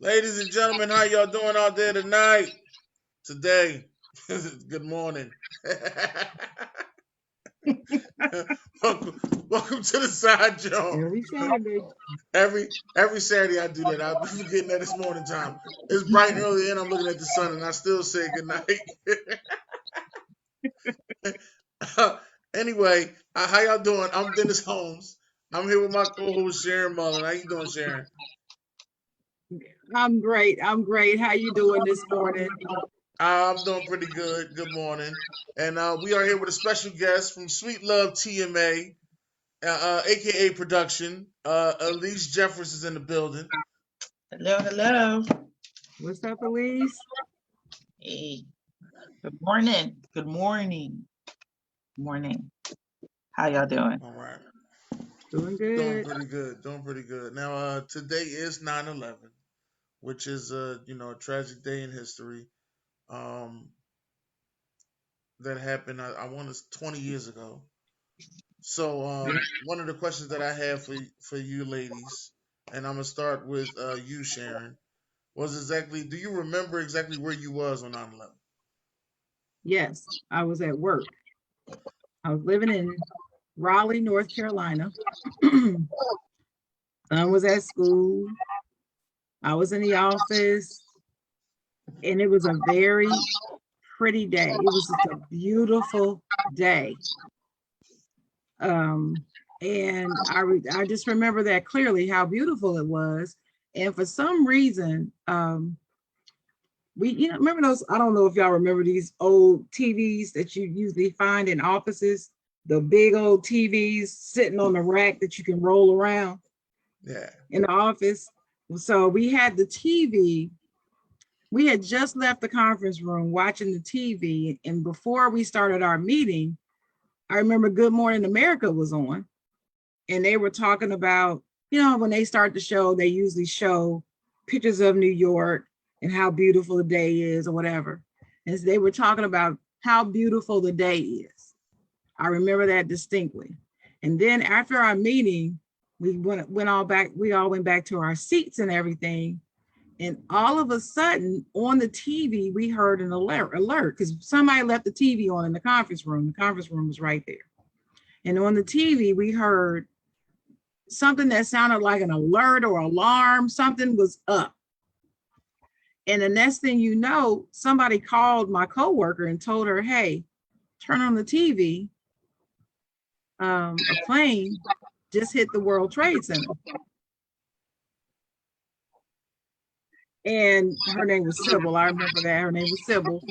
Ladies and gentlemen, how y'all doing out there tonight? Today. Good morning. welcome to the side, Jawn. Every Saturday. Every Saturday I do that. I'll be forgetting that this morning time. It's bright and early and I'm looking at the sun and I still say good night. Anyway, how y'all doing? I'm Dennis Holmes. I'm here with my co-host Sharon Mullen. How you doing, Sharon? I'm great. I'm great. How you doing this morning? I'm doing pretty good. Good morning. And we are here with a special guest from Sweet Love TMA, aka Production. Elise Jeffers is in the building. Hello, hello. What's up, Elise? Hey. Good morning. Good morning. Morning. How y'all doing? All right. Doing good. Doing pretty good. Doing pretty good. Now, today is 9/11, which is a tragic day in history. That happened. I want to 20 years ago. So, one of the questions that I have for you ladies, and I'm gonna start with you, Sharon, was exactly. Do you remember exactly where you was on 9/11? Yes, I was at work. I was living in Raleigh, North Carolina. I was at school. I was in the office, and it was a very pretty day. It was just a beautiful day. And I just remember that clearly, how beautiful it was. And for some reason, we remember those, I don't know if y'all remember these old TVs that you usually find in offices, the big old TVs sitting on the rack that you can roll around in the office. So we had the TV. We had just left the conference room watching the TV, and before we started our meeting, I remember Good Morning America was on, and they were talking about, when they start the show, they usually show pictures of New York and how beautiful the day is or whatever. And so they were talking about how beautiful the day is. I remember that distinctly. And then after our meeting, we all went back to our seats and everything. And all of a sudden on the TV, we heard an alert because somebody left the TV on in the conference room. The conference room was right there. And on the TV, we heard something that sounded like an alert or alarm. Something was up. And the next thing you know, somebody called my coworker and told her, hey, turn on the TV. A plane just hit the World Trade Center. And her name was Sybil. I remember that. Her name was Sybil.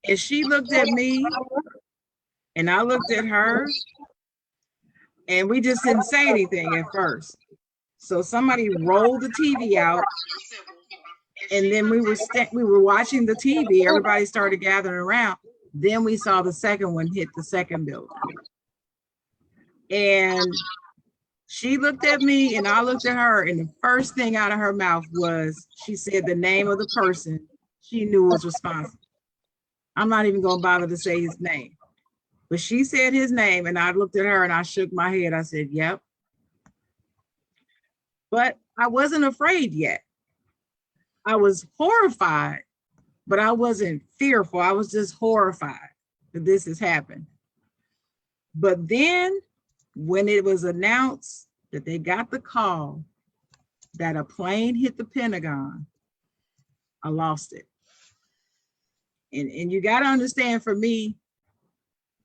And she looked at me and I looked at her, and we just didn't say anything at first. So somebody rolled the TV out, and then we were watching the TV. Everybody started gathering around. Then we saw the second one hit the second building. And she looked at me and I looked at her, and the first thing out of her mouth was, she said the name of the person she knew was responsible. I'm not even going to bother to say his name, but she said his name, and I looked at her and I shook my head. I said, yep. But I wasn't afraid yet. I was horrified, but I wasn't fearful. I was just horrified that this has happened. But then when it was announced that they got the call that a plane hit the Pentagon, I lost it. And you got to understand, for me,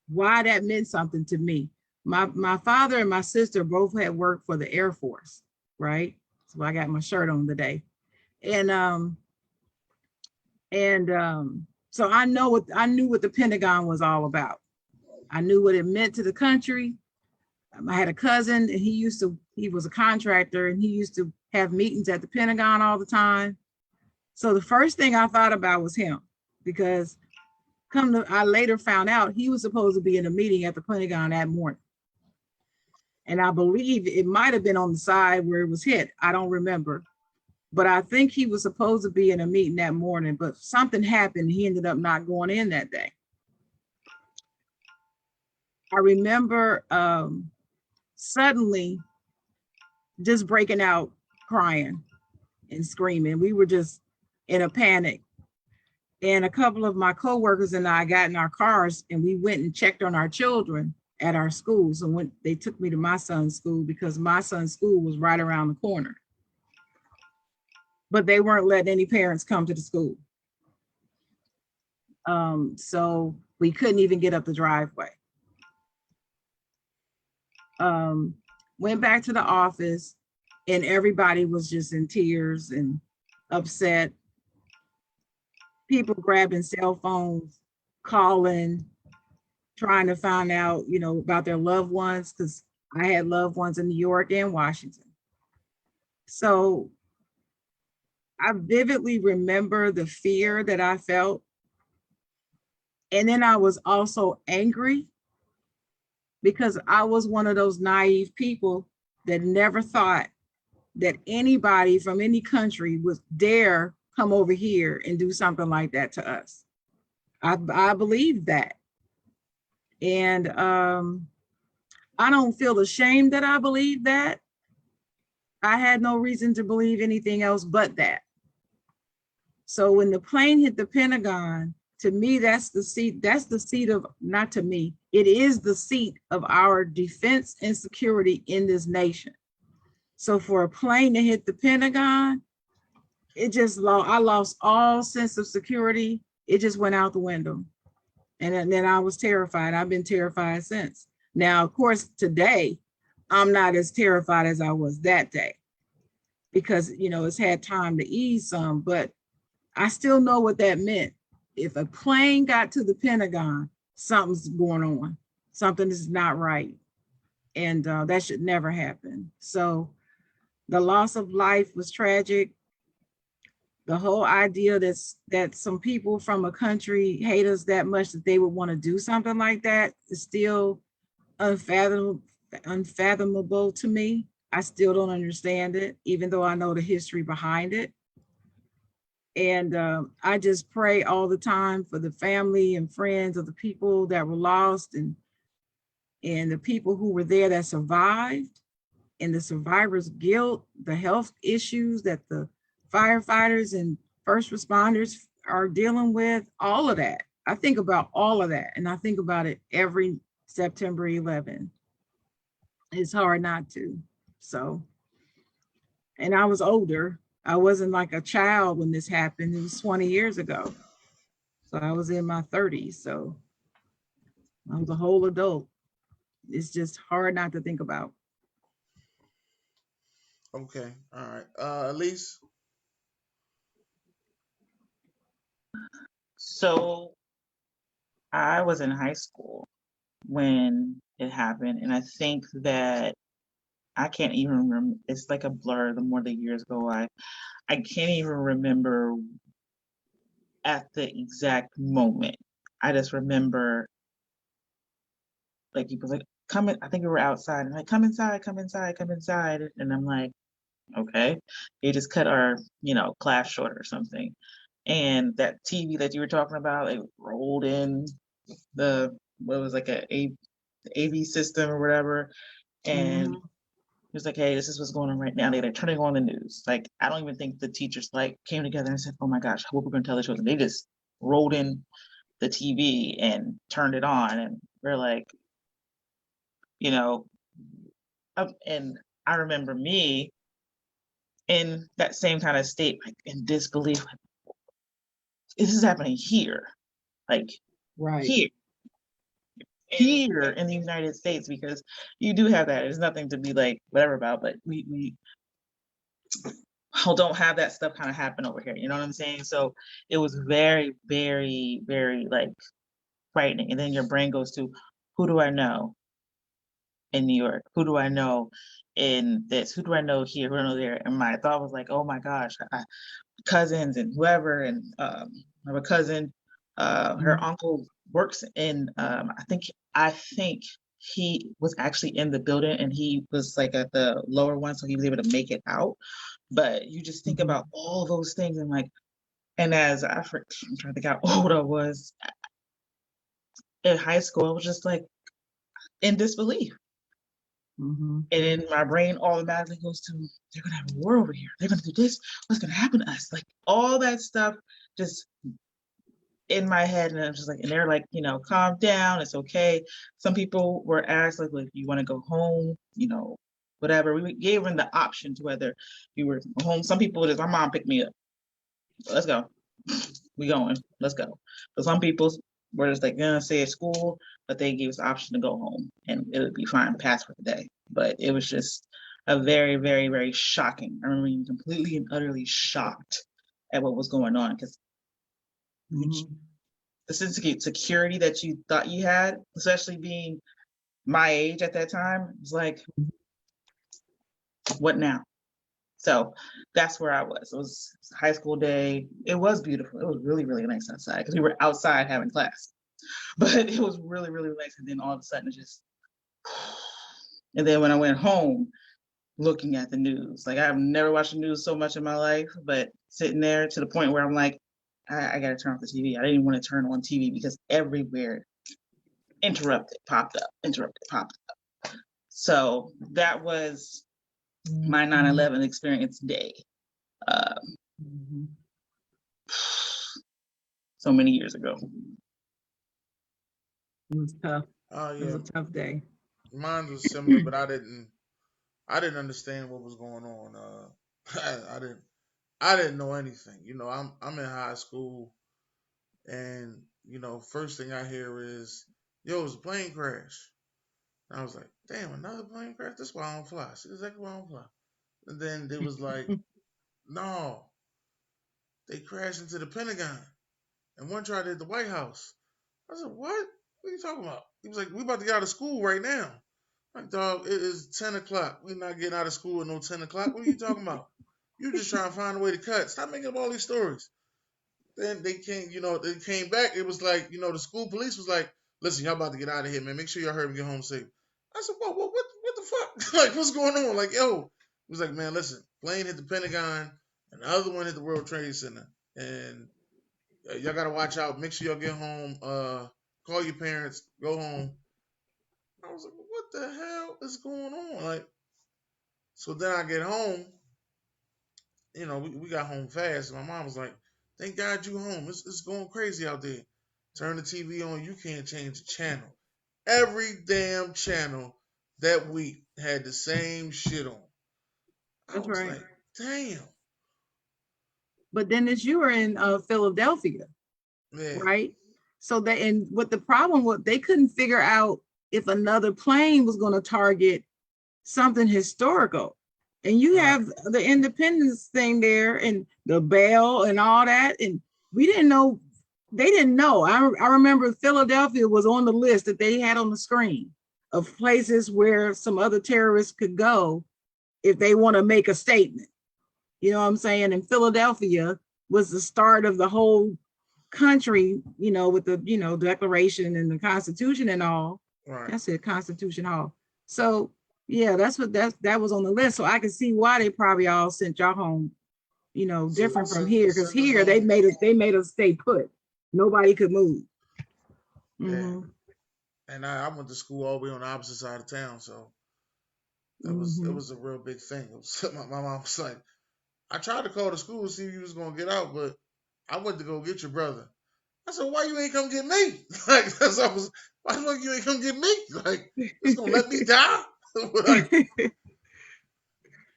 why that meant something to me. My father and my sister both had worked for the Air Force, right? So I got my shirt on today. And so I knew what the Pentagon was all about. I knew what it meant to the country. I had a cousin, and he was a contractor, and he used to have meetings at the Pentagon all the time. So the first thing I thought about was him, because I later found out he was supposed to be in a meeting at the Pentagon that morning. And I believe it might have been on the side where it was hit. I don't remember. But I think he was supposed to be in a meeting that morning, but something happened. He ended up not going in that day. I remember suddenly just breaking out crying and screaming. We were just in a panic. And a couple of my coworkers and I got in our cars and we went and checked on our children at our school. So when they took me to my son's school, because my son's school was right around the corner. But they weren't letting any parents come to the school. So we couldn't even get up the driveway. Went back to the office and everybody was just in tears and upset. People grabbing cell phones, calling, trying to find out, about their loved ones, because I had loved ones in New York and Washington. So I vividly remember the fear that I felt. And then I was also angry because I was one of those naive people that never thought that anybody from any country would dare come over here and do something like that to us. I believe that. And I don't feel ashamed that I believe that. I had no reason to believe anything else but that. So when the plane hit the Pentagon, to me, that's the seat of, not to me, it is the seat of our defense and security in this nation. So for a plane to hit the Pentagon, I lost all sense of security. It just went out the window. And then I was terrified. I've been terrified since. Now, of course, today, I'm not as terrified as I was that day because, it's had time to ease some, but I still know what that meant. If a plane got to the Pentagon, something's going on. Something is not right. And that should never happen. So the loss of life was tragic. The whole idea that some people from a country hate us that much that they would want to do something like that is still unfathomable to me. I still don't understand it, even though I know the history behind it. And I just pray all the time for the family and friends of the people that were lost and the people who were there that survived, and the survivors' guilt, the health issues that the firefighters and first responders are dealing with, all of that. I think about all of that, and I think about it every September 11. It's hard not to. So, and I was older. I wasn't like a child when this happened. It was 20 years ago. So I was in my 30s. So I was a whole adult. It's just hard not to think about. Okay. All right. Elise? So I was in high school when it happened. And I think that I can't even remember. It's like a blur the more the years go by. I can't even remember at the exact moment. I just remember like people like, come in, I think we were outside and like, come inside. And I'm like, okay. They just cut our, class short or something. And that TV that you were talking about, it rolled in what was like the AV system or whatever. And it was like, hey, this is what's going on right now. They're turning on the news. Like, I don't even think the teachers like came together and said, oh my gosh, what we're going to tell the children. They just rolled in the TV and turned it on. And we're like, and I remember me in that same kind of state, like in disbelief, like, this is happening here, like right here in the United States, because you do have that. There's nothing to be like whatever about, but we don't have that stuff kind of happen over here. You know what I'm saying? So it was very, very, very like frightening. And then your brain goes to, who do I know in New York? Who do I know in this? Who do I know here? Who do I know there? And my thought was like, oh my gosh, cousins and whoever, and I have a cousin, her uncle works in, I think he was actually in the building, and he was like at the lower one, so he was able to make it out. But you just think about all those things, and like, and as I'm trying to think how old I was in high school, I was just like in disbelief. And in my brain automatically goes to, they're gonna have a war over here. They're gonna do this. What's gonna happen to us? Like all that stuff just in my head, and I'm just like, and they're like, calm down. It's okay. Some people were asked like, well, if you want to go home, whatever. We gave them the option to whether you were home. Some people just, my mom picked me up. Let's go. We going. Let's go. But some people were just like gonna stay at school, but they gave us the option to go home, and it would be fine, pass for the day. But it was just a very, very, very shocking. I remember being completely and utterly shocked at what was going on, because the sense of security that you thought you had, especially being my age at that time, was like, what now? So that's where I was. It was high school day. It was beautiful. It was really, really nice outside because we were outside having class. But it was really, really nice. And then all of a sudden it just, and then when I went home, looking at the news, like I've never watched the news so much in my life, but sitting there to the point where I'm like, I got to turn off the TV. I didn't even want to turn on TV because everywhere interrupted, popped up. So that was my 9/11 experience day. So many years ago. It was tough. Oh yeah, it was a tough day. Mine was similar, but I didn't understand what was going on. I didn't know anything. I'm in high school, and first thing I hear is, "Yo, it's a plane crash." And I was like, "Damn, another plane crash? That's why I don't fly. See, exactly why I don't fly." And then it was like, "No, they crashed into the Pentagon, and one tried to hit the White House." I said, "What? What are you talking about?" He was like, "We about to get out of school right now." Like, dog, it is 10 o'clock. We're not getting out of school at no 10 o'clock. What are you talking about? You just trying to find a way to cut. Stop making up all these stories. Then they came back. It was like, the school police was like, "Listen, y'all about to get out of here, man. Make sure y'all hurry and get home safe." I said, "Whoa, what the fuck? Like, what's going on?" Like, yo. He was like, "Man, listen, plane hit the Pentagon, and the other one hit the World Trade Center. And y'all got to watch out. Make sure y'all get home. Call your parents. Go home." I was like, "What the hell is going on?" Like, so then I get home. We got home fast. My mom was like, "Thank God you home. It's going crazy out there. Turn the TV on. You can't change the channel." Every damn channel that week had the same shit on. I That's was right. like, "Damn." But then as you were in Philadelphia, Yeah. right? So that, and what the problem was, they couldn't figure out if another plane was going to target something historical. And you have the independence thing there and the bell and all that. And we didn't know, they didn't know. I remember Philadelphia was on the list that they had on the screen of places where some other terrorists could go if they want to make a statement. You know what I'm saying? And Philadelphia was the start of the whole country, with the, Declaration and the Constitution and all. Right. That's it, Constitution Hall. So yeah, that was on the list. So I can see why they probably all sent y'all home, different from here, because here they made us stay put. Nobody could move. Yeah. And I went to school all the way on the opposite side of town, so it was a real big thing. My mom was like, "I tried to call the school to see if you was gonna get out, but I went to go get your brother." I said, "Why you ain't come get me?" Like, why you ain't come get me? Like, it's gonna let me die? Like,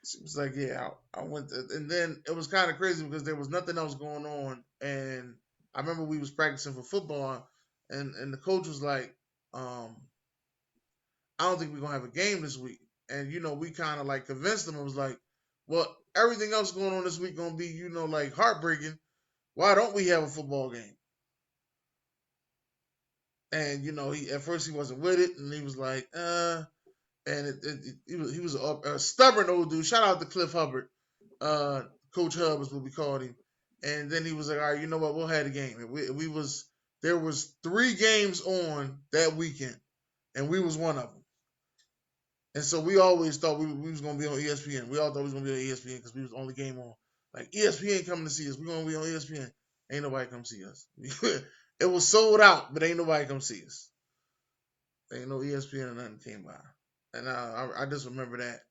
she was like, "Yeah, I went," and then it was kind of crazy because there was nothing else going on, and I remember we was practicing for football, and the coach was like, "I don't think we're gonna have a game this week," and we kind of like convinced him. It was like, "Well, everything else going on this week gonna be like heartbreaking. Why don't we have a football game?" And he at first he wasn't with it, and he was like, and he was a stubborn old dude. Shout out to Cliff Hubbard, Coach Hub is what we called him. And then he was like, all right, you know what? We'll have the game. There was 3 games on that weekend, and we was one of them. And so we always thought we was gonna be on ESPN. We all thought we was gonna be on ESPN because we was the only game on. Like ESPN coming to see us. We're gonna be on ESPN. Ain't nobody come see us. It was sold out, but ain't nobody come see us. Ain't no ESPN or nothing came by. And I just remember that.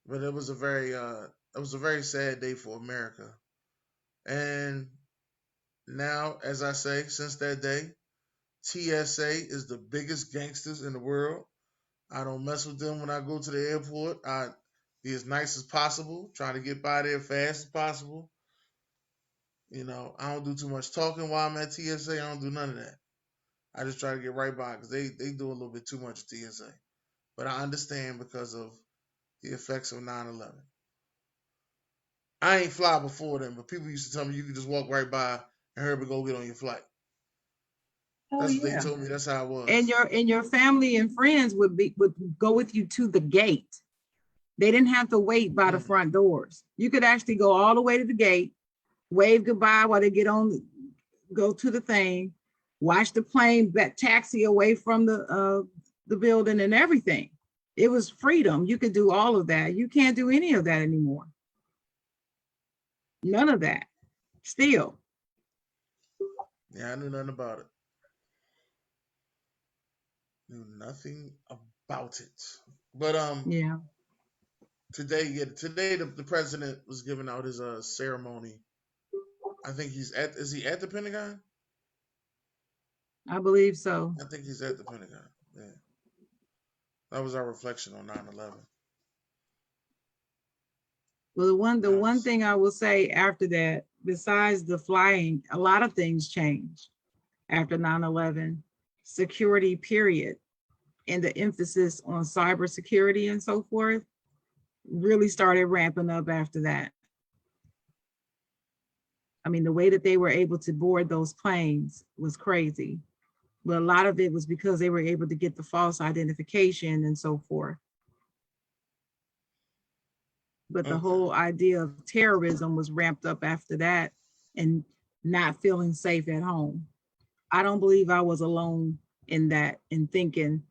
But it was a very sad day for America. And now, as I say, since that day, TSA is the biggest gangsters in the world. I don't mess with them when I go to the airport. I be as nice as possible, trying to get by there fast as possible. You know, I don't do too much talking while I'm at TSA. I don't do none of that. I just try to get right by because they do a little bit too much at TSA. But I understand because of the effects of 9/11. I ain't fly before then, but people used to tell me you could just walk right by and hurry go get on your flight. Oh, That's what they yeah. told me. That's how it was. And your family and friends would go with you to the gate. They didn't have to wait by the front doors. You could actually go all the way to the gate, wave goodbye while they go to the thing, watch the plane taxi away from the building and everything. It was freedom. You could do all of that. You can't do any of that anymore. None of that. Still. Yeah, I knew nothing about it. Knew nothing about it. But yeah. Today the president was giving out his ceremony. I think is he at the Pentagon? I believe so. I think he's at the Pentagon. Yeah. That was our reflection on 9/11. Well, the one thing I will say after that, besides the flying, a lot of things changed after 9/11. Security, period, and the emphasis on cybersecurity and so forth really started ramping up after that. I mean, the way that they were able to board those planes was crazy. But a lot of it was because they were able to get the false identification and so forth. But the whole idea of terrorism was ramped up after that and not feeling safe at home. I don't believe I was alone in that, in thinking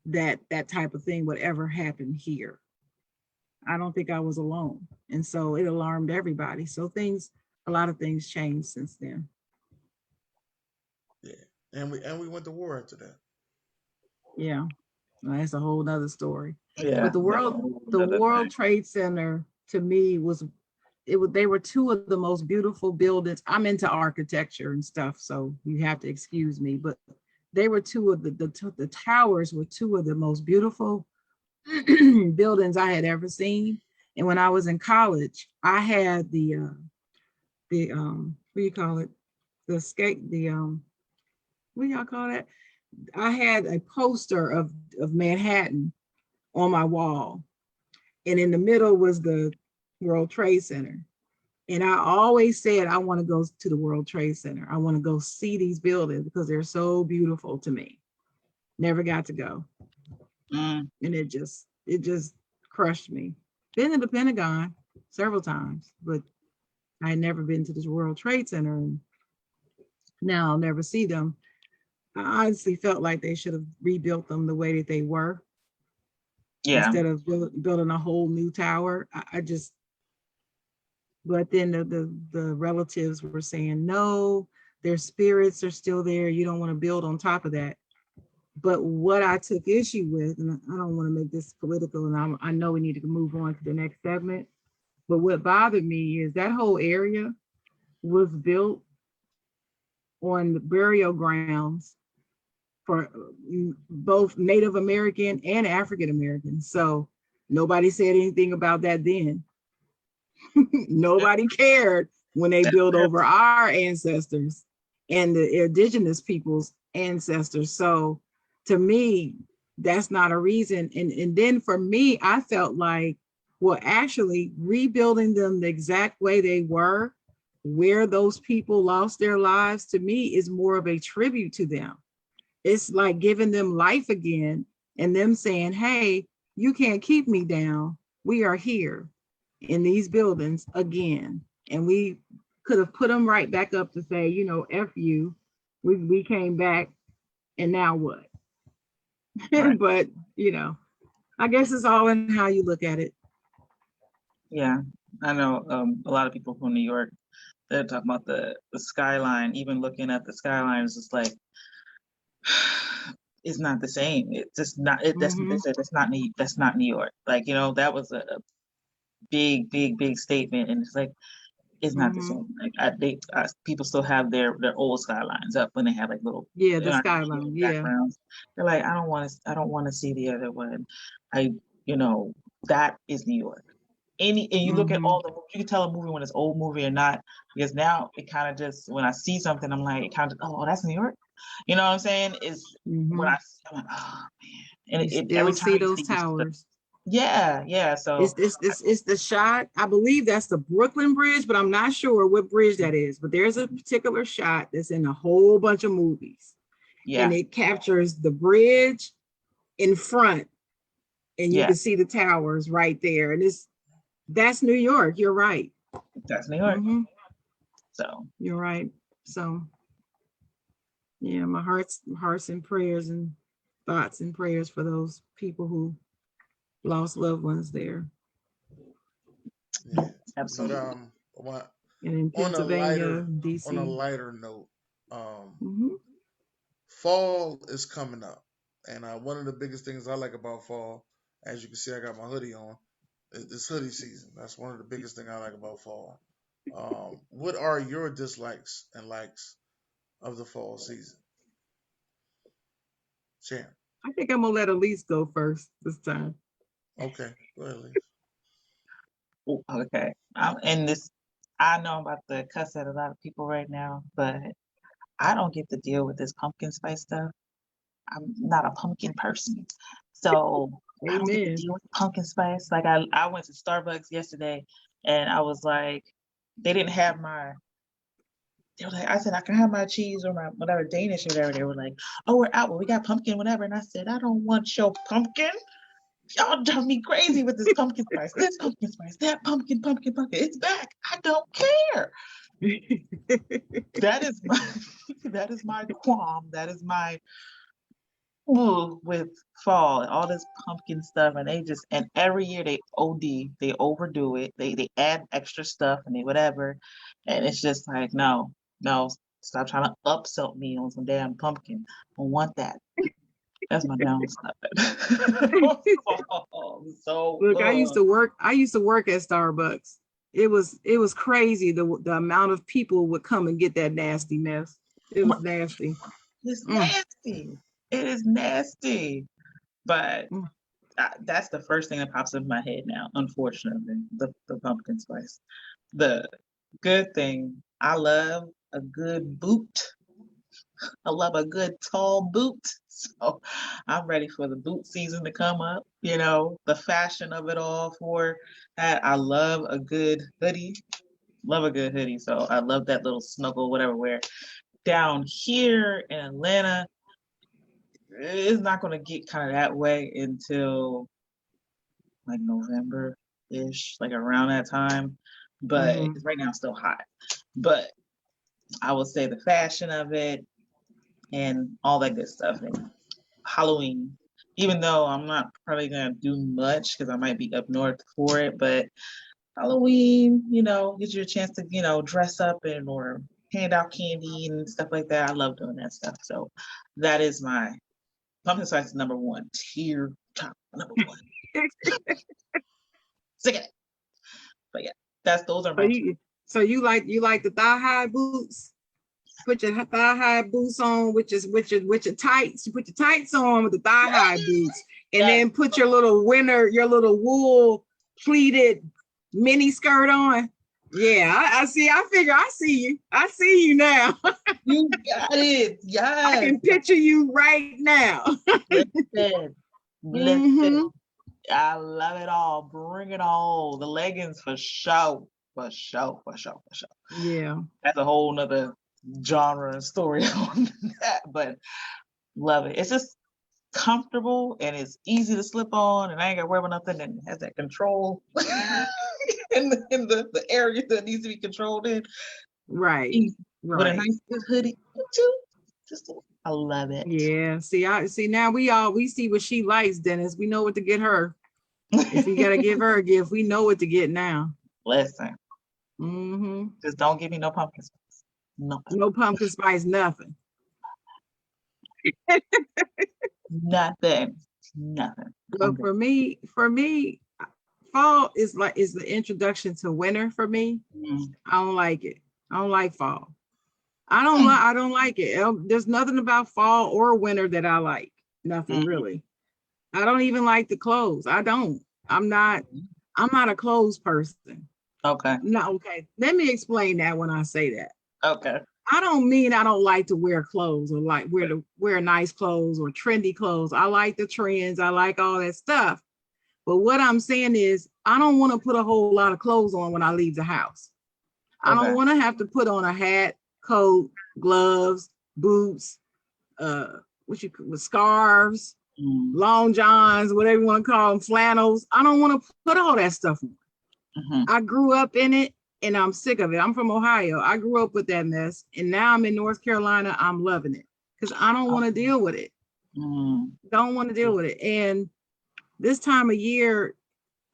that that type of thing would ever happen here. I don't think I was alone. And so it alarmed everybody. So a lot of things changed since then. Yeah. And we went to war after that. Yeah. Well, that's a whole nother story. Yeah. But the World Trade Center to me they were 2 of the most beautiful buildings. I'm into architecture and stuff, so you have to excuse me, but they were 2 of the towers were 2 of the most beautiful buildings I had ever seen. And when I was in college, I had the what do you call it? What do y'all call that? I had a poster of Manhattan on my wall. And in the middle was the World Trade Center. And I always said, I want to go to the World Trade Center. I want to go see these buildings because they're so beautiful to me. Never got to go. And it just crushed me. Been to the Pentagon several times, but I had never been to this World Trade Center. And now I'll never see them. I honestly felt like they should have rebuilt them the way that they were. Yeah. Instead of building a whole new tower. But then the relatives were saying, no, their spirits are still there. You don't want to build on top of that. But what I took issue with, and I don't want to make this political, and I know we need to move on to the next segment, but what bothered me is that whole area was built on the burial grounds for both Native American and African Americans. So nobody said anything about that then. Nobody cared when they built over our ancestors and the indigenous people's ancestors. So to me, that's not a reason. And then for me, I felt like, well, actually rebuilding them the exact way they were, where those people lost their lives, to me is more of a tribute to them. It's like giving them life again and them saying, hey, you can't keep me down. We are here in these buildings again. And we could have put them right back up to say, you know, F you. We came back and now what? Right. But, you know, I guess it's all in how you look at it. Yeah, I know a lot of people from New York, they're talking about the skyline. Even looking at the skyline is just like, it's not the same. It's just not. That's not New York. Like, you know, that was a big, big, big statement, and it's like, it's not the same. Like people still have their old skylines up when they have like little the skyline backgrounds. They're like, I don't want to see the other one. You know, that is New York. And you look at all the movies, you can tell a movie when it's old movie or not, because now it kind of just, when I see something, I'm like, it kind of, oh, that's New York. You know what I'm saying? Is when I'm like, oh man, and every time see those towers. Yeah. So it's the shot. I believe that's the Brooklyn Bridge, but I'm not sure what bridge that is. But there's a particular shot that's in a whole bunch of movies. Yeah. And it captures the bridge in front, and you can see the towers right there. And that's New York. You're right. That's New York. So you're right. So yeah, my hearts and prayers and thoughts and prayers for those people who lost loved ones there. Yeah, absolutely. But, and in Pennsylvania, DC. On a lighter note, fall is coming up, and one of the biggest things I like about fall, as you can see, I got my hoodie on. It's hoodie season. That's one of the biggest things I like about fall. What are your dislikes and likes of the fall season? Sharon. I think I'm gonna let Elise go first this time. Okay, go ahead, Elise. Okay, I know I'm about to cuss at a lot of people right now, but I don't get to deal with this pumpkin spice stuff. I'm not a pumpkin person, so I don't get to deal with pumpkin spice. Like I went to Starbucks yesterday, and I was like, they didn't have my. They were like, I said, I can have my cheese or my whatever Danish or whatever. They were like, oh, we're out. Well, we got pumpkin, whatever. And I said, I don't want your pumpkin. Y'all drive me crazy with this pumpkin spice. This pumpkin spice, that pumpkin. It's back. I don't care. That is my qualm. That is my with fall and all this pumpkin stuff, and and every year they overdo it. They add extra stuff and they whatever, and it's just like no, stop trying to upsell me on some damn pumpkin. I don't want that. That's my downside. So look, I used to work at Starbucks. It was crazy the amount of people would come and get that nasty mess. It was nasty. It's nasty. It is nasty. But that's the first thing that pops up in my head now, unfortunately, the pumpkin spice. The good thing, I love a good boot. I love a good tall boot. So I'm ready for the boot season to come up. You know, the fashion of it all for that. I love a good hoodie. So I love that little snuggle, whatever, where down here in Atlanta, it's not going to get kind of that way until like November-ish, like around that time. But right now it's still hot. But I would say the fashion of it and all that good stuff. And Halloween, even though I'm not probably going to do much because I might be up north for it, but Halloween, you know, gives you a chance to, you know, dress up or hand out candy and stuff like that. I love doing that stuff. So that is my pumpkin spice number one. Tier top number one. Sick of it. But yeah, those are my two. So you like the thigh high boots? Put your thigh high boots on with your tights. You put your tights on with the thigh high boots, and then put your little wool pleated mini skirt on. Yeah, I see. I figure I see you. I see you now. You got it. Yes. I can picture you right now. Listen. I love it all. Bring it all. The leggings for sure. Yeah. That's a whole nother genre and story on that, but love it. It's just comfortable and it's easy to slip on, and I ain't got to worry about nothing, and it has that control in the area that needs to be controlled in. Right. With a Right. nice hoodie. I love it. Yeah. See now we see what she likes, Dennis. We know what to get her. If we gotta give her a gift, we know what to get now. Listen. Mm-hmm. Just don't give me no pumpkin spice. No. No pumpkin spice, nothing. Nothing. But for me, fall is the introduction to winter for me. I don't like it. I don't like fall. I don't like it. There's nothing about fall or winter that I like. Nothing really. I don't even like the clothes. I don't. I'm not a clothes person. Okay. No, okay. Let me explain that when I say that. Okay. I don't mean I don't like to wear clothes or like wear nice clothes or trendy clothes. I like the trends. I like all that stuff. But what I'm saying is I don't want to put a whole lot of clothes on when I leave the house. I don't want to have to put on a hat, coat, gloves, boots, scarves, long johns, whatever you want to call them, flannels. I don't want to put all that stuff on. I grew up in it and I'm sick of it. I'm from Ohio. I grew up with that mess. And now I'm in North Carolina. I'm loving it because I don't want to deal with it. Don't want to deal with it. And this time of year,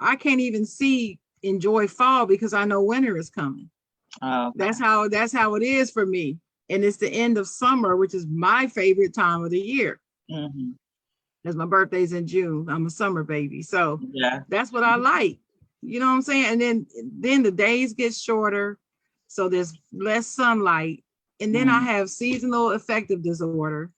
I can't even enjoy fall because I know winter is coming. That's how it is for me. And it's the end of summer, which is my favorite time of the year. Because my birthday's in June. I'm a summer baby. So that's what I like. You know what I'm saying? And then the days get shorter. So there's less sunlight. And then I have seasonal affective disorder.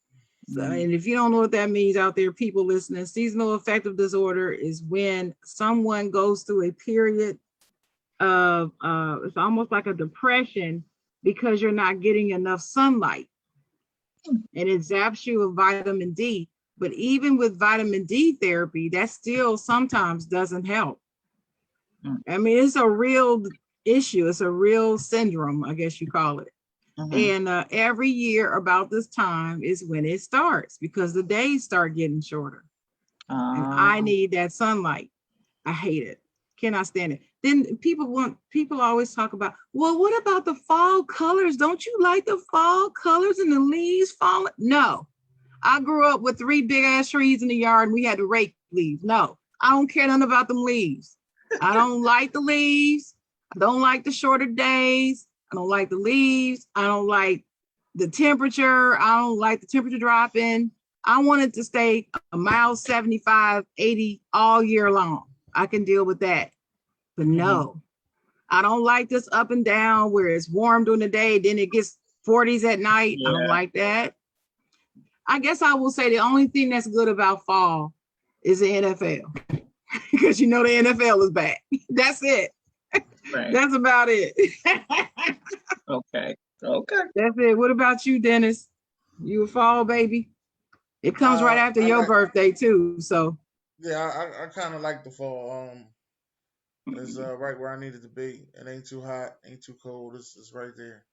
So, and if you don't know what that means out there, people listening, seasonal affective disorder is when someone goes through a period of it's almost like a depression because you're not getting enough sunlight. And it zaps you with vitamin D. But even with vitamin D therapy, that still sometimes doesn't help. I mean, it's a real issue. It's a real syndrome, I guess you call it. And every year about this time is when it starts because the days start getting shorter. And I need that sunlight. I hate it. Cannot stand it. Then people always talk about, well, what about the fall colors? Don't you like the fall colors and the leaves falling? No. I grew up with 3 big ass trees in the yard and we had to rake leaves. No, I don't care nothing about them leaves. I don't like the leaves. I don't like the shorter days. I don't like the leaves. I don't like the temperature. I don't like the temperature dropping. I want it to stay a mile 75, 80 all year long. I can deal with that. But no, I don't like this up and down where it's warm during the day, then it gets 40s at night. I don't like that. I guess I will say the only thing that's good about fall is the NFL. Because you know the NFL is back. That's it. Right. That's about it. Okay. That's it. What about you, Dennis? You a fall baby? It comes right after your birthday too. So yeah, I kind of like the fall. It's right where I needed to be. It ain't too hot, ain't too cold. It's right there.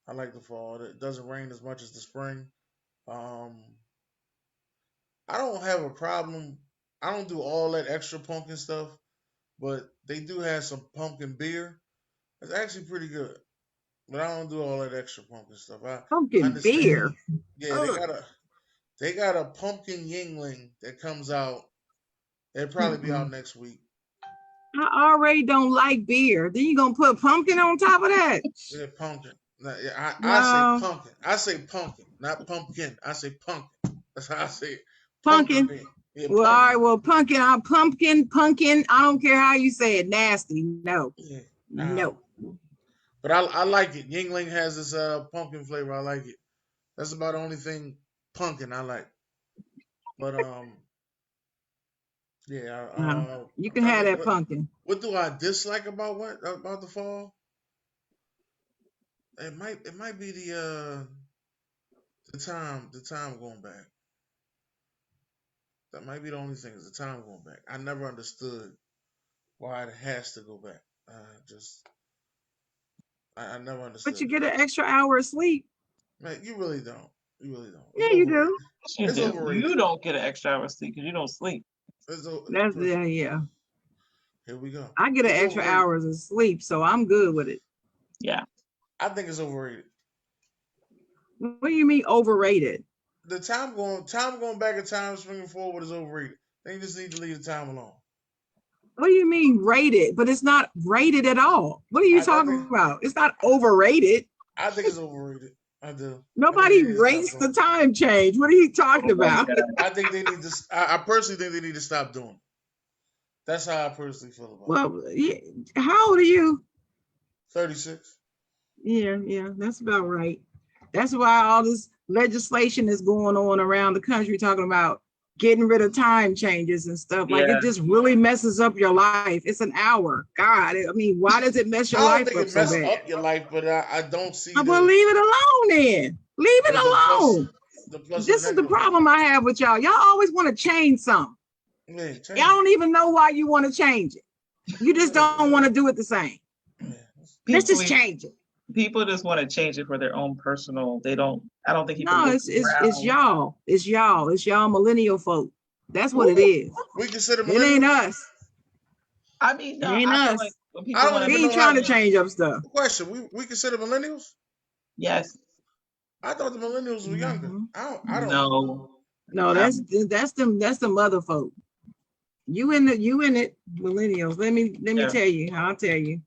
I like the fall. It doesn't rain as much as the spring. I don't have a problem. I don't do all that extra pumpkin stuff, but they do have some pumpkin beer. It's actually pretty good. But I don't do all that extra pumpkin stuff. Pumpkin beer. Yeah, they got a pumpkin Yingling that comes out. It'll probably be out next week. I already don't like beer. Then you gonna put pumpkin on top of that? Yeah, pumpkin. I say pumpkin. I say pumpkin, not pumpkin. I say pumpkin. That's how I say it. Pumpkin. Yeah, well, all right. Well, pumpkin. Pumpkin. I don't care how you say it. Nasty. No. Yeah, no. But I like it. Yingling has this pumpkin flavor. I like it. That's about the only thing pumpkin I like. But yeah. You can have that pumpkin. What do I dislike about the fall? It might be the time going back. That might be the only thing is the time going back. I never understood why it has to go back. I never understood. But you get an extra hour of sleep. Man, you really don't. Yeah, you do. It's overrated. You don't get an extra hour of sleep because you don't sleep. Yeah. Here we go. I get an extra hours of sleep, so I'm good with it. Yeah. I think it's overrated. What do you mean overrated? The time going back and time swinging forward is overrated. They just need to leave the time alone. What do you mean rated? But it's not rated at all. What are you talking about? It's not overrated. I think it's overrated. I do. Nobody rates the time change. What are you talking about? I think they need to. I personally think they need to stop doing it. That's how I personally feel about it. Well, yeah. How old are you? 36. Yeah, that's about right. That's why all this legislation is going on around the country talking about getting rid of time changes and stuff. Like it just really messes up your life. It's an hour. God, I mean, why does it mess your life up so bad? I don't think it messes up your life, but I don't see. Well, leave it alone then. Leave it alone. This is the problem I have with y'all. Y'all always want to change something. Y'all don't even know why you want to change it. You just don't want to do it the same. Let's just change it. People just want to change it for their own personal. I don't think people. No, it's y'all. It's y'all millennial folk. That's what it is. We consider it ain't us. I mean, no, it ain't us. Like we ain't trying to change up stuff. Question: We consider millennials? Yes. I thought the millennials were younger. I don't know. No, that's the mother folk. You in it, millennials. Let me tell you. I'll tell you.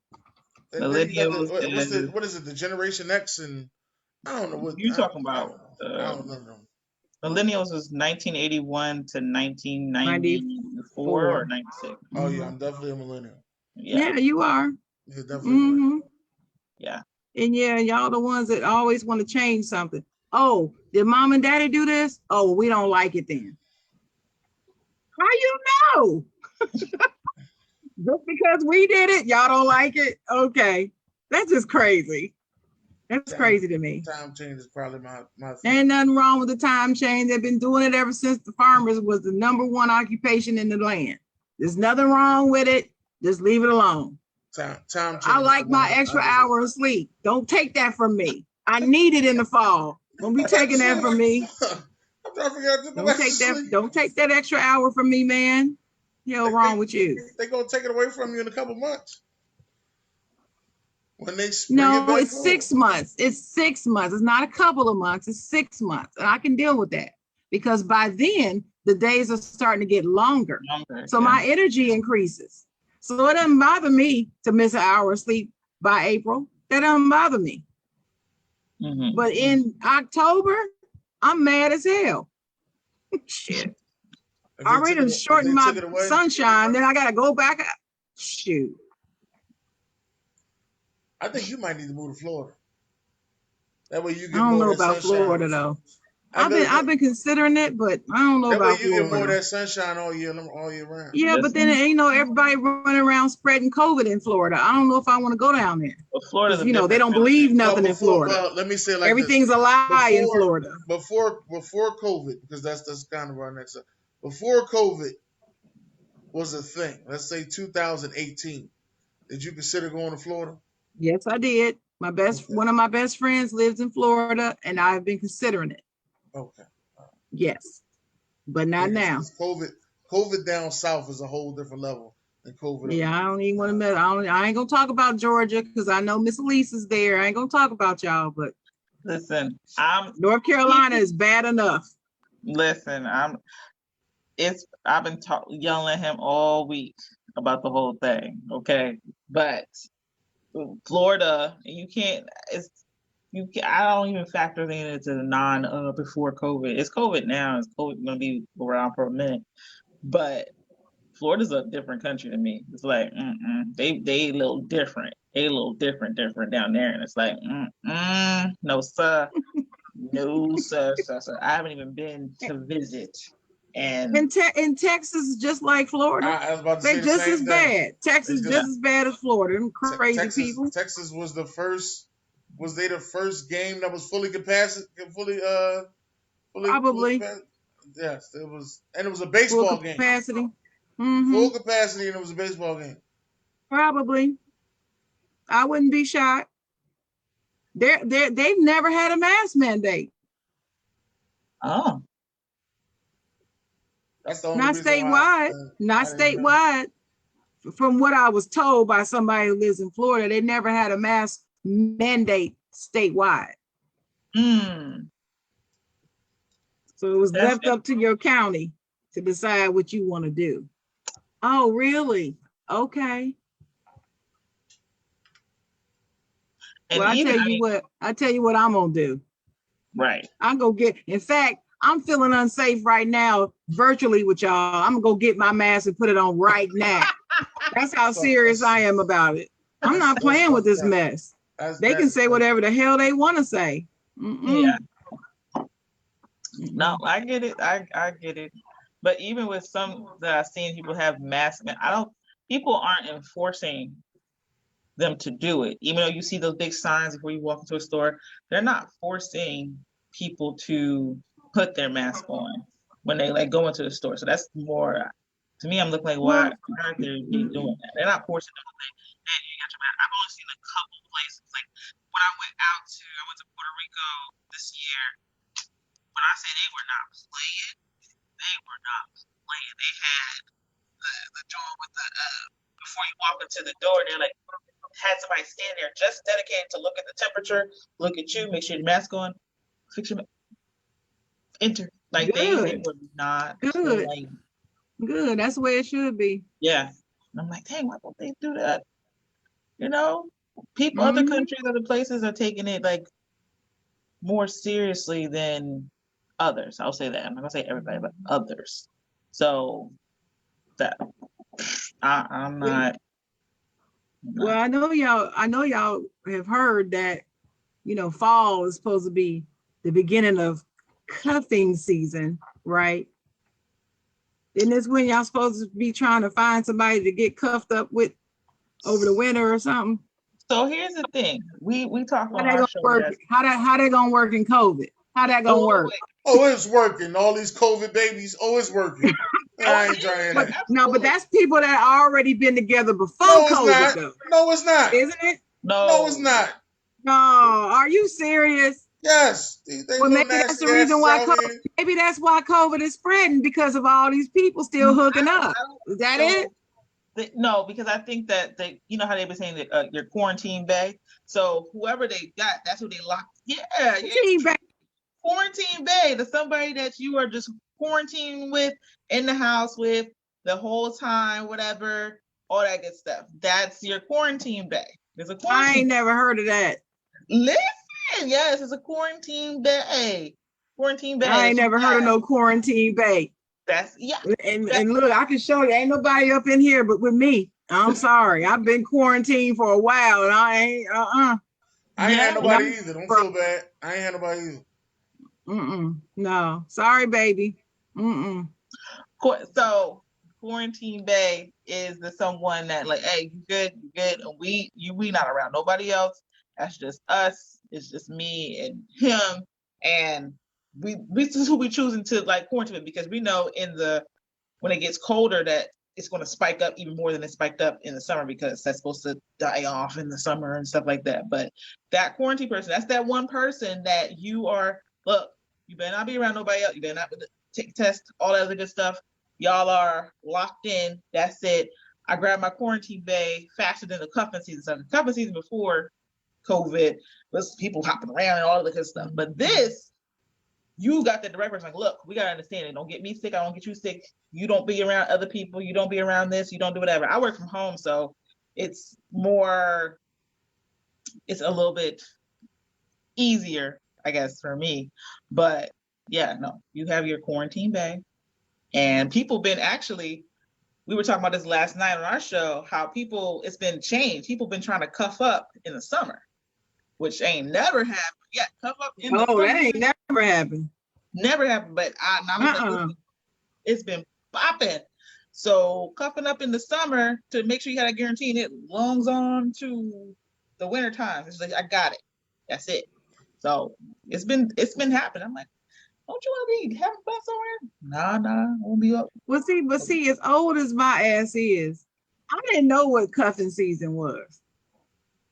Millennials. What is it? The Generation X and I don't know what you talking about. I don't know. Millennials is 1981 to 1994 or 96. Oh yeah, I'm definitely a millennial. Yeah, you are. Yeah, definitely. Yeah. And yeah, y'all the ones that always want to change something. Oh, did mom and daddy do this? Oh, we don't like it then. How you know? Just because we did it, y'all don't like it? Okay. That's just crazy. That's crazy to me. Time change is probably my Ain't nothing wrong with the time change. They've been doing it ever since the farmers was the #1 occupation in the land. There's nothing wrong with it. Just leave it alone. Time change. I like my extra hour of sleep. Don't take that from me. I need it in the fall. Don't be taking that from me. Don't take that extra hour from me, man. Hell wrong with you? They gonna take it away from you in a couple months. When they it's 6 months. It's 6 months. It's not a couple of months. It's 6 months, and I can deal with that because by then the days are starting to get longer. So my energy increases. So it doesn't bother me to miss an hour of sleep by April. That doesn't bother me. Mm-hmm. But in October, I'm mad as hell. Shit. I already shortened my sunshine, then I gotta go back. Shoot. I think you might need to move to Florida. That way you get I don't more know of that about sunshine. Florida though. I've been considering it, but I don't know about Florida. That way you get more of that sunshine all year round. Yeah, but then everybody running around spreading COVID in Florida. I don't know if I want to go down there. Well, Florida, they don't believe nothing in Florida. Well, let me say like everything's a lie in Florida. Before COVID, because that's kind of our next up. Before COVID was a thing, let's say 2018. Did you consider going to Florida? Yes, I did. One of my best friends lives in Florida, and I've been considering it. Okay. Yes, but not now. COVID down south is a whole different level than COVID. Yeah, I don't even want to mess. I ain't gonna talk about Georgia because I know Miss Lisa's there. I ain't gonna talk about y'all, but listen, North Carolina is bad enough. Listen, I've been yelling at him all week about the whole thing. Okay, but Florida, I don't even factor in into the before COVID. It's COVID now. It's COVID gonna be around for a minute, but Florida's a different country to me. It's like they a little different. They a little different down there, and it's like no sir, no sir. I haven't even been to visit. And in Texas, just like Florida, they just as bad. Texas just as bad as Florida. Them crazy people. Texas was the first. Was they the first game that was fully capacity? Probably. Yes, it was, and it was a baseball full game. Capacity. Full capacity, and it was a baseball game. Probably. I wouldn't be shocked. They've never had a mask mandate. Oh. That's the only not statewide. Not statewide. From what I was told by somebody who lives in Florida, they never had a mask mandate statewide. Mm. So it was left up to your county to decide what you want to do. Oh, really? Okay. And well, I tell you what I'm gonna do. Right. I'm gonna get. In fact, I'm feeling unsafe right now, virtually with y'all. I'm gonna go get my mask and put it on right now. That's how serious I am about it. I'm not playing with this mess. They can say whatever the hell they want to say. Yeah. No, I get it. I get it. But even with some that I've seen people have masks, people aren't enforcing them to do it. Even though you see those big signs before you walk into a store, they're not forcing people to put their mask on when they like go into the store. So that's more, to me, I'm looking like, why are they doing that? They're not forcing them to say, hey, you got your mask. I've only seen a couple places. Like when I went to Puerto Rico this year, when I say they were not playing, they were not playing. They had the Jawn with the, before you walk into the door, they're like, had somebody stand there just dedicated to look at the temperature, look at you, make sure your mask on, fix your enter. Like they were not playing. Good. That's the way it should be. Yeah. And I'm like, dang, why don't they do that? You know, people, other countries, other places are taking it like more seriously than others. I'll say that. I'm not gonna say everybody, but others. So that I'm not. Well, I know y'all have heard that, fall is supposed to be the beginning of cuffing season, right? Isn't this when y'all supposed to be trying to find somebody to get cuffed up with over the winter or something? So here's the thing. We talk about our show. How they gonna work in COVID? How that gonna work? Oh, it's working. All these COVID babies. Oh, it's working. I ain't trying that. No, but that's people that already been together before COVID. Though. No, it's not. Isn't it? No, it's not. No, are you serious? Yes. Well, maybe that's the reason why COVID, maybe that's why COVID is spreading, because of all these people still hooking up. Is that it? No, because I think that you know how they've been saying that your quarantine bay. So whoever they got, that's who they locked. Yeah, quarantine bay. The somebody that you are just quarantined with, in the house with the whole time, whatever, all that good stuff. That's your quarantine bay. There's a quarantine. I ain't never heard of that. Listen, yes, it's a quarantine bay. Quarantine bay. I ain't never heard of no quarantine bay. That's And look, I can show you. Ain't nobody up in here but with me. I'm sorry. I've been quarantined for a while, and I ain't. I ain't had nobody either. Don't feel bad. I ain't had nobody either. No, sorry, baby. So quarantine bay is the someone that like, hey, you good, and we not around nobody else. That's just us. It's just me and him, and we this is who we choosing to like quarantine with, because we know when it gets colder that it's going to spike up even more than it spiked up in the summer, because that's supposed to die off in the summer and stuff like that. But that quarantine person, that's that one person that you better not be around nobody else. You better not take tests, all that other good stuff. Y'all are locked in. That's it. I grabbed my quarantine bay faster than the cuffing season. So the cuffing season before COVID was people hopping around and all of the good stuff. But this, you got the direct person like, look, we got to understand it. Don't get me sick. I don't get you sick. You don't be around other people. You don't be around this. You don't do whatever. I work from home, so it's a little bit easier, I guess, for me. But yeah, no, you have your quarantine bay. And people been we were talking about this last night on our show, how it's been changed. People been trying to cuff up in the summer, which ain't never happened. Yeah, cuff up in the summer. That ain't never happened. Never happened, but it's been popping. So cuffing up in the summer to make sure you got a guarantee, and it longs on to the winter time. It's like, I got it. That's it. So it's been happening. I'm like, don't you want to be having fun somewhere? Nah, I won't be up. Well, see, as old as my ass is, I didn't know what cuffing season was.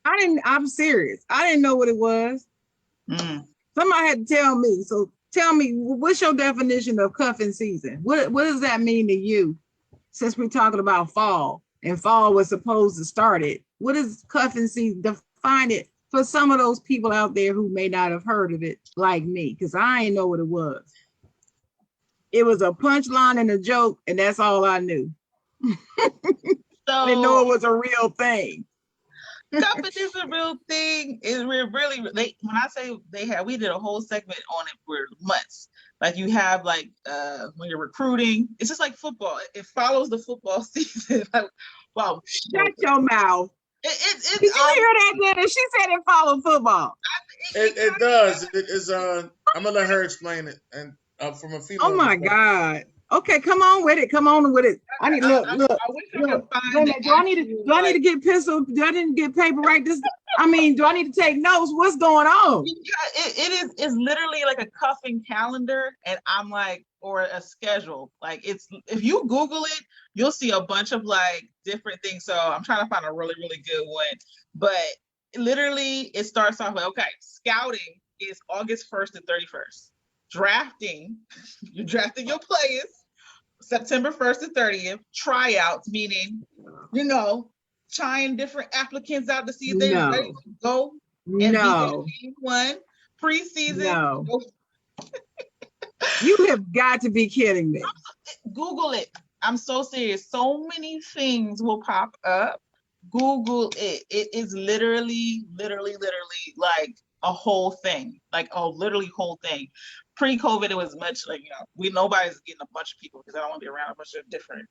I'm serious. I didn't know what it was. Somebody had to tell me. So tell me, what's your definition of cuffing season? What does that mean to you? Since we're talking about fall, and fall was supposed to start it. What is cuffing season? Define it for some of those people out there who may not have heard of it, like me, because I ain't know what it was. It was a punchline and a joke, and that's all I knew. So I didn't know it was a real thing. Cuffing is a real thing. Is really when I say we did a whole segment on it for months. Like you have when you're recruiting, it's just like football. It follows the football season. Wow. Shut your mouth. Did you hear that, Dennis? She said it followed football. It does. It is. I'm gonna let her explain it, and from a female. Oh my God. Okay, come on with it. Come on with it. I need look. I wish I could find it. Do I need to get pencil? Do I need to get paper right this? I mean, do I need to take notes? What's going on? It's literally like a cuffing calendar, and I'm like, or a schedule. Like it's, if you Google it, you'll see a bunch of like different things. So I'm trying to find a really, really good one. But literally it starts off with, okay, scouting is August 1st to 31st. Drafting, you're drafting your players September 1st to 30th. Tryouts, meaning, trying different applicants out to see if they're ready to go and be game one. Preseason. No. You have got to be kidding me. Google it. I'm so serious. So many things will pop up. Google it. It is literally like a whole thing, like a literally whole thing. Pre-COVID, it was much like, nobody's getting a bunch of people because I don't want to be around a bunch of different,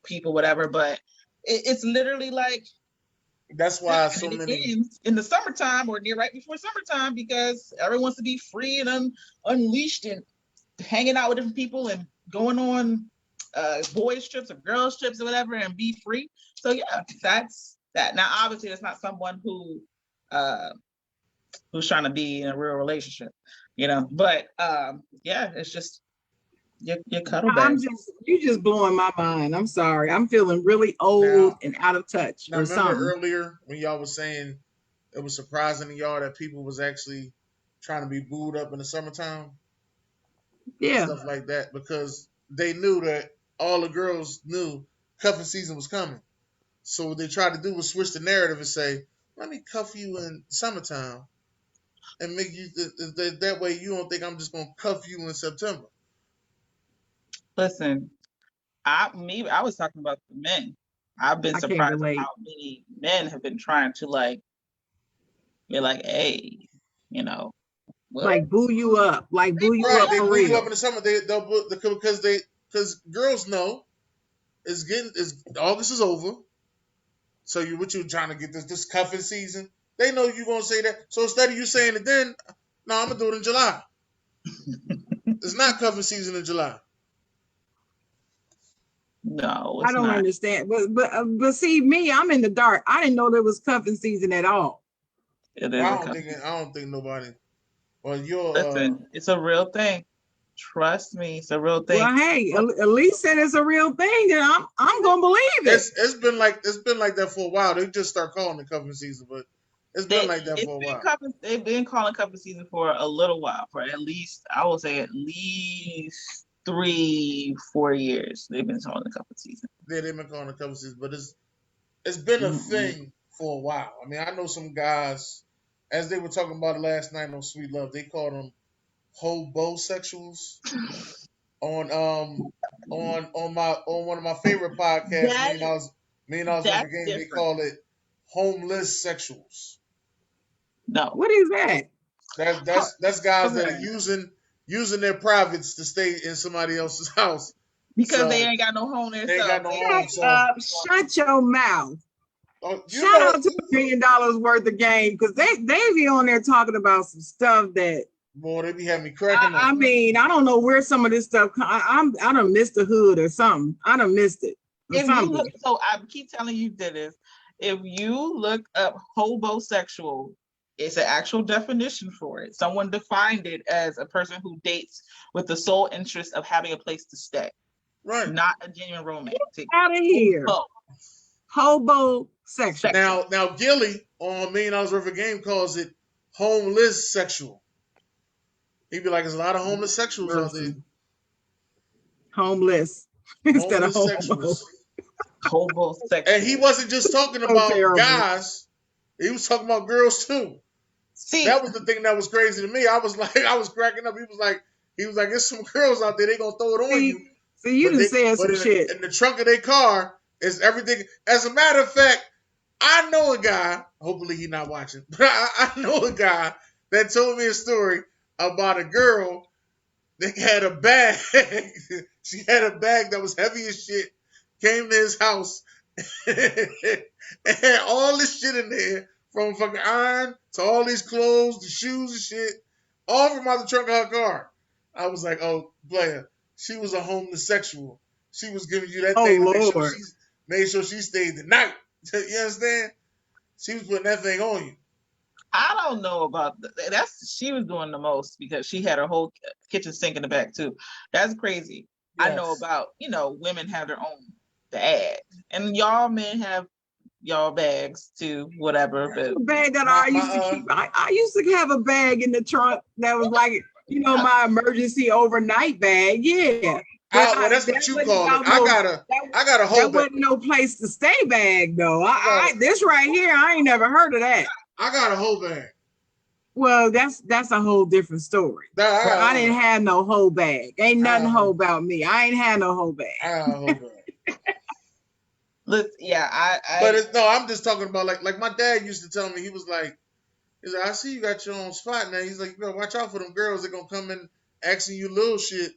people, whatever. But it's literally like, that's why so many in the summertime or right before summertime, because everyone wants to be free and unleashed and hanging out with different people and going on boys trips or girls trips or whatever and be free. So yeah, that's that. Now, obviously, that's not someone who's trying to be in a real relationship, but yeah, it's just your cuddle bag. You just blowing my mind. I'm sorry. I'm feeling really old and out of touch. Now, remember earlier when y'all was saying it was surprising to y'all that people was actually trying to be booed up in the summertime? Yeah. Stuff like that, because they knew that all the girls knew cuffing season was coming. So what they tried to do was switch the narrative and say, let me cuff you in summertime and make you that way you don't think I'm just gonna cuff you in September. Listen, I was talking about the men. I've been surprised at how many men have been trying to be like, hey, what? Like boo you up, like boo you up. They boo you up in the summer. Because girls know August is over. So what you trying to get this cuffing season? They know you're gonna say that. So instead of you saying it then, no, I'm gonna do it in July. It's not cuffing season in July. No, I don't understand. But see, me, I'm in the dark. I didn't know there was cuffing season at all. I don't think nobody. Well, listen, it's a real thing. Trust me, it's a real thing. Well, hey, Elise said it's a real thing, and I'm gonna believe it. It's been like that for a while. They just start calling it cuffing season, but it's been like that for a while. They've been calling cuffing season for a little while, for at least 3-4 years. They've been calling it cuffing season. Yeah, they've been calling it cuffing season, but it's been a thing for a while. I mean, I know some guys, as they were talking about it last night on Sweet Love, they called them HoBoSexuals on one of my favorite podcasts. Me and I was at the game. Different. They call it homeless sexuals. No, what is that? That's guys that are using their privates to stay in somebody else's house because they ain't got no home themselves. They ain't got no home. Shut your mouth. Shout out to $1 million worth of game, because they be on there talking about some stuff that. Boy, they be having me cracking up. I mean, I don't know where some of this stuff. I done missed the hood or something. I done missed it. So I keep telling you, Dennis, if you look up HoBoSexual, it's an actual definition for it. Someone defined it as a person who dates with the sole interest of having a place to stay. Right. Not a genuine romantic. Get out of here. HoBoSexual. Now Gilly on $1 million worth of game calls it homeless sexual. He'd be like, there's a lot of homeless sexuals out there. Homeless. Instead of HoBoSexual. And he wasn't just talking about guys. He was talking about girls too. See, that was the thing that was crazy to me. I was cracking up. He was like, there's some girls out there, they gonna throw it on you. So you done said some shit. In the trunk of their car is everything. As a matter of fact, I know a guy, hopefully he's not watching, but I know a guy that told me a story about a girl that had a bag. She had a bag that was heavy as shit, came to his house, and had all this shit in there, from fucking iron to all these clothes, the shoes and shit, all from out the trunk of her car. I was like, oh, player, she was a HoBoSexual. She was giving you that thing to make sure she stayed the night. You understand? She was putting that thing on you. I don't know about that's. She was doing the most because she had her whole kitchen sink in the back too. That's crazy. Yes. I know about, women have their own bag, and y'all men have y'all bags too, whatever. But bag that I used to keep. I used to have a bag in the trunk that was like, my emergency overnight bag. Yeah. Well, that's what you call it. I got a whole bag. That wasn't no place to stay bag though. This right here, I ain't never heard of that. I got a whole bag. Well, that's a whole different story. I didn't have no whole bag. Ain't nothing whole about me. I ain't had no whole bag. I got a whole bag. Look, yeah, But I'm just talking about like my dad used to tell me. He's like, I see you got your own spot now. He's like, you gotta watch out for them girls. They're gonna come in asking you little shit,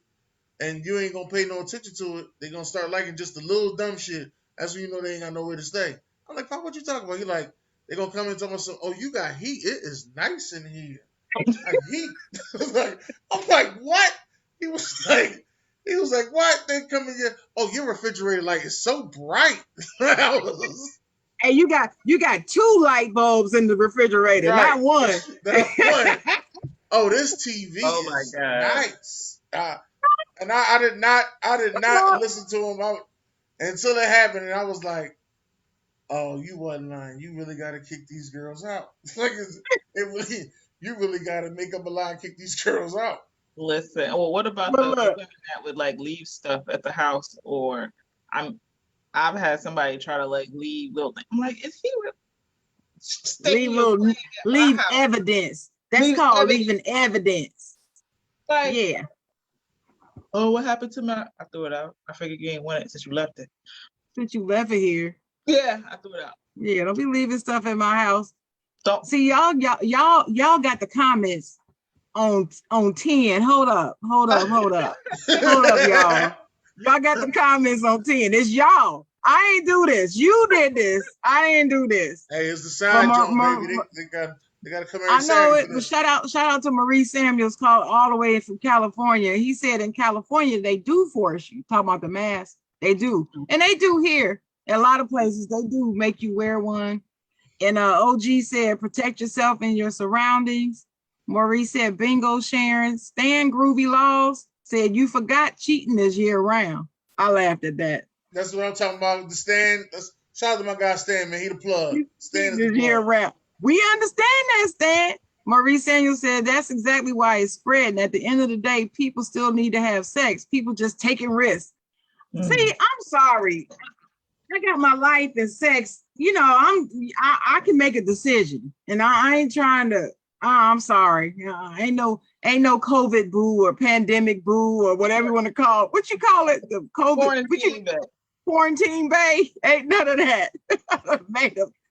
and you ain't gonna pay no attention to it. They're gonna start liking just the little dumb shit. That's when you know they ain't got nowhere to stay. I'm like, Pop, what you talking about? He like, they're gonna come in and tell me, oh, you got heat. It is nice in here. Like heat. I'm like, what? He was like, what? They come in here. Oh, your refrigerator light is so bright. And you got 2 light bulbs in the refrigerator, right. Not one. Oh, this TV is nice. And I did not listen to him until it happened, and I was like, oh, you wasn't lying. You really got to kick these girls out. You really got to make up a lie and kick these girls out. Listen, well, what about the women that would like leave stuff at the house, or I've had somebody try to like leave little things. I'm like, is he leave evidence? That's called leaving evidence. Like, yeah. Oh, what happened to my? I threw it out. I figured you ain't want it since you left it. Since you left it here. Yeah, I threw it out. Yeah, don't be leaving stuff in my house. Don't see y'all got the comments on 10. Hold up, y'all. Y'all got the comments on 10. It's y'all. I ain't do this. You did this. I didn't do this. Hey, it's the side joke, baby. They got to come here. I know it, but shout out to Marie Samuels, called all the way from California. He said in California they do force you. Talking about the mask, they do, and they do here. In a lot of places, they do make you wear one. And OG said, protect yourself and your surroundings. Maurice said, bingo, Sharon. Stan Groovy Laws said, you forgot cheating is year round. I laughed at that. That's what I'm talking about. The Stan. Shout out to my guy Stan, man. He the plug. Stan is the plug. Year round. We understand that, Stan. Maurice Samuel said, that's exactly why it's spreading. At the end of the day, people still need to have sex. People just taking risks. See, I'm sorry. I got my life and sex. I can make a decision, and I ain't trying to. I'm sorry. Ain't no COVID boo or pandemic boo or whatever you want to call it. What you call it? The COVID quarantine bay. Ain't none of that.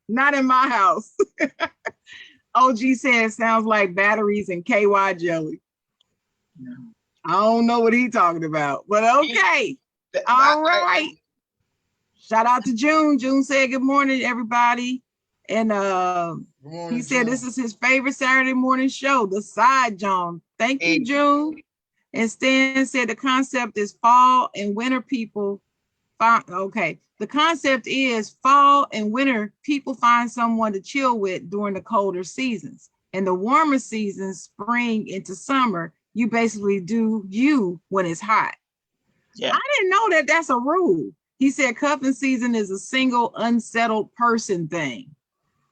Not in my house. OG says sounds like batteries and KY jelly. No. I don't know what he's talking about, but okay. All right. Shout out to June. June said good morning, everybody. And he said this is his favorite Saturday morning show, The Side Jawn. Thank you, June. And Stan said the concept is fall and winter people find, the concept is fall and winter people find someone to chill with during the colder seasons. And the warmer seasons, spring into summer, you basically do you when it's hot. Yeah. I didn't know that that's a rule. He said cuffing season is a single unsettled person thing.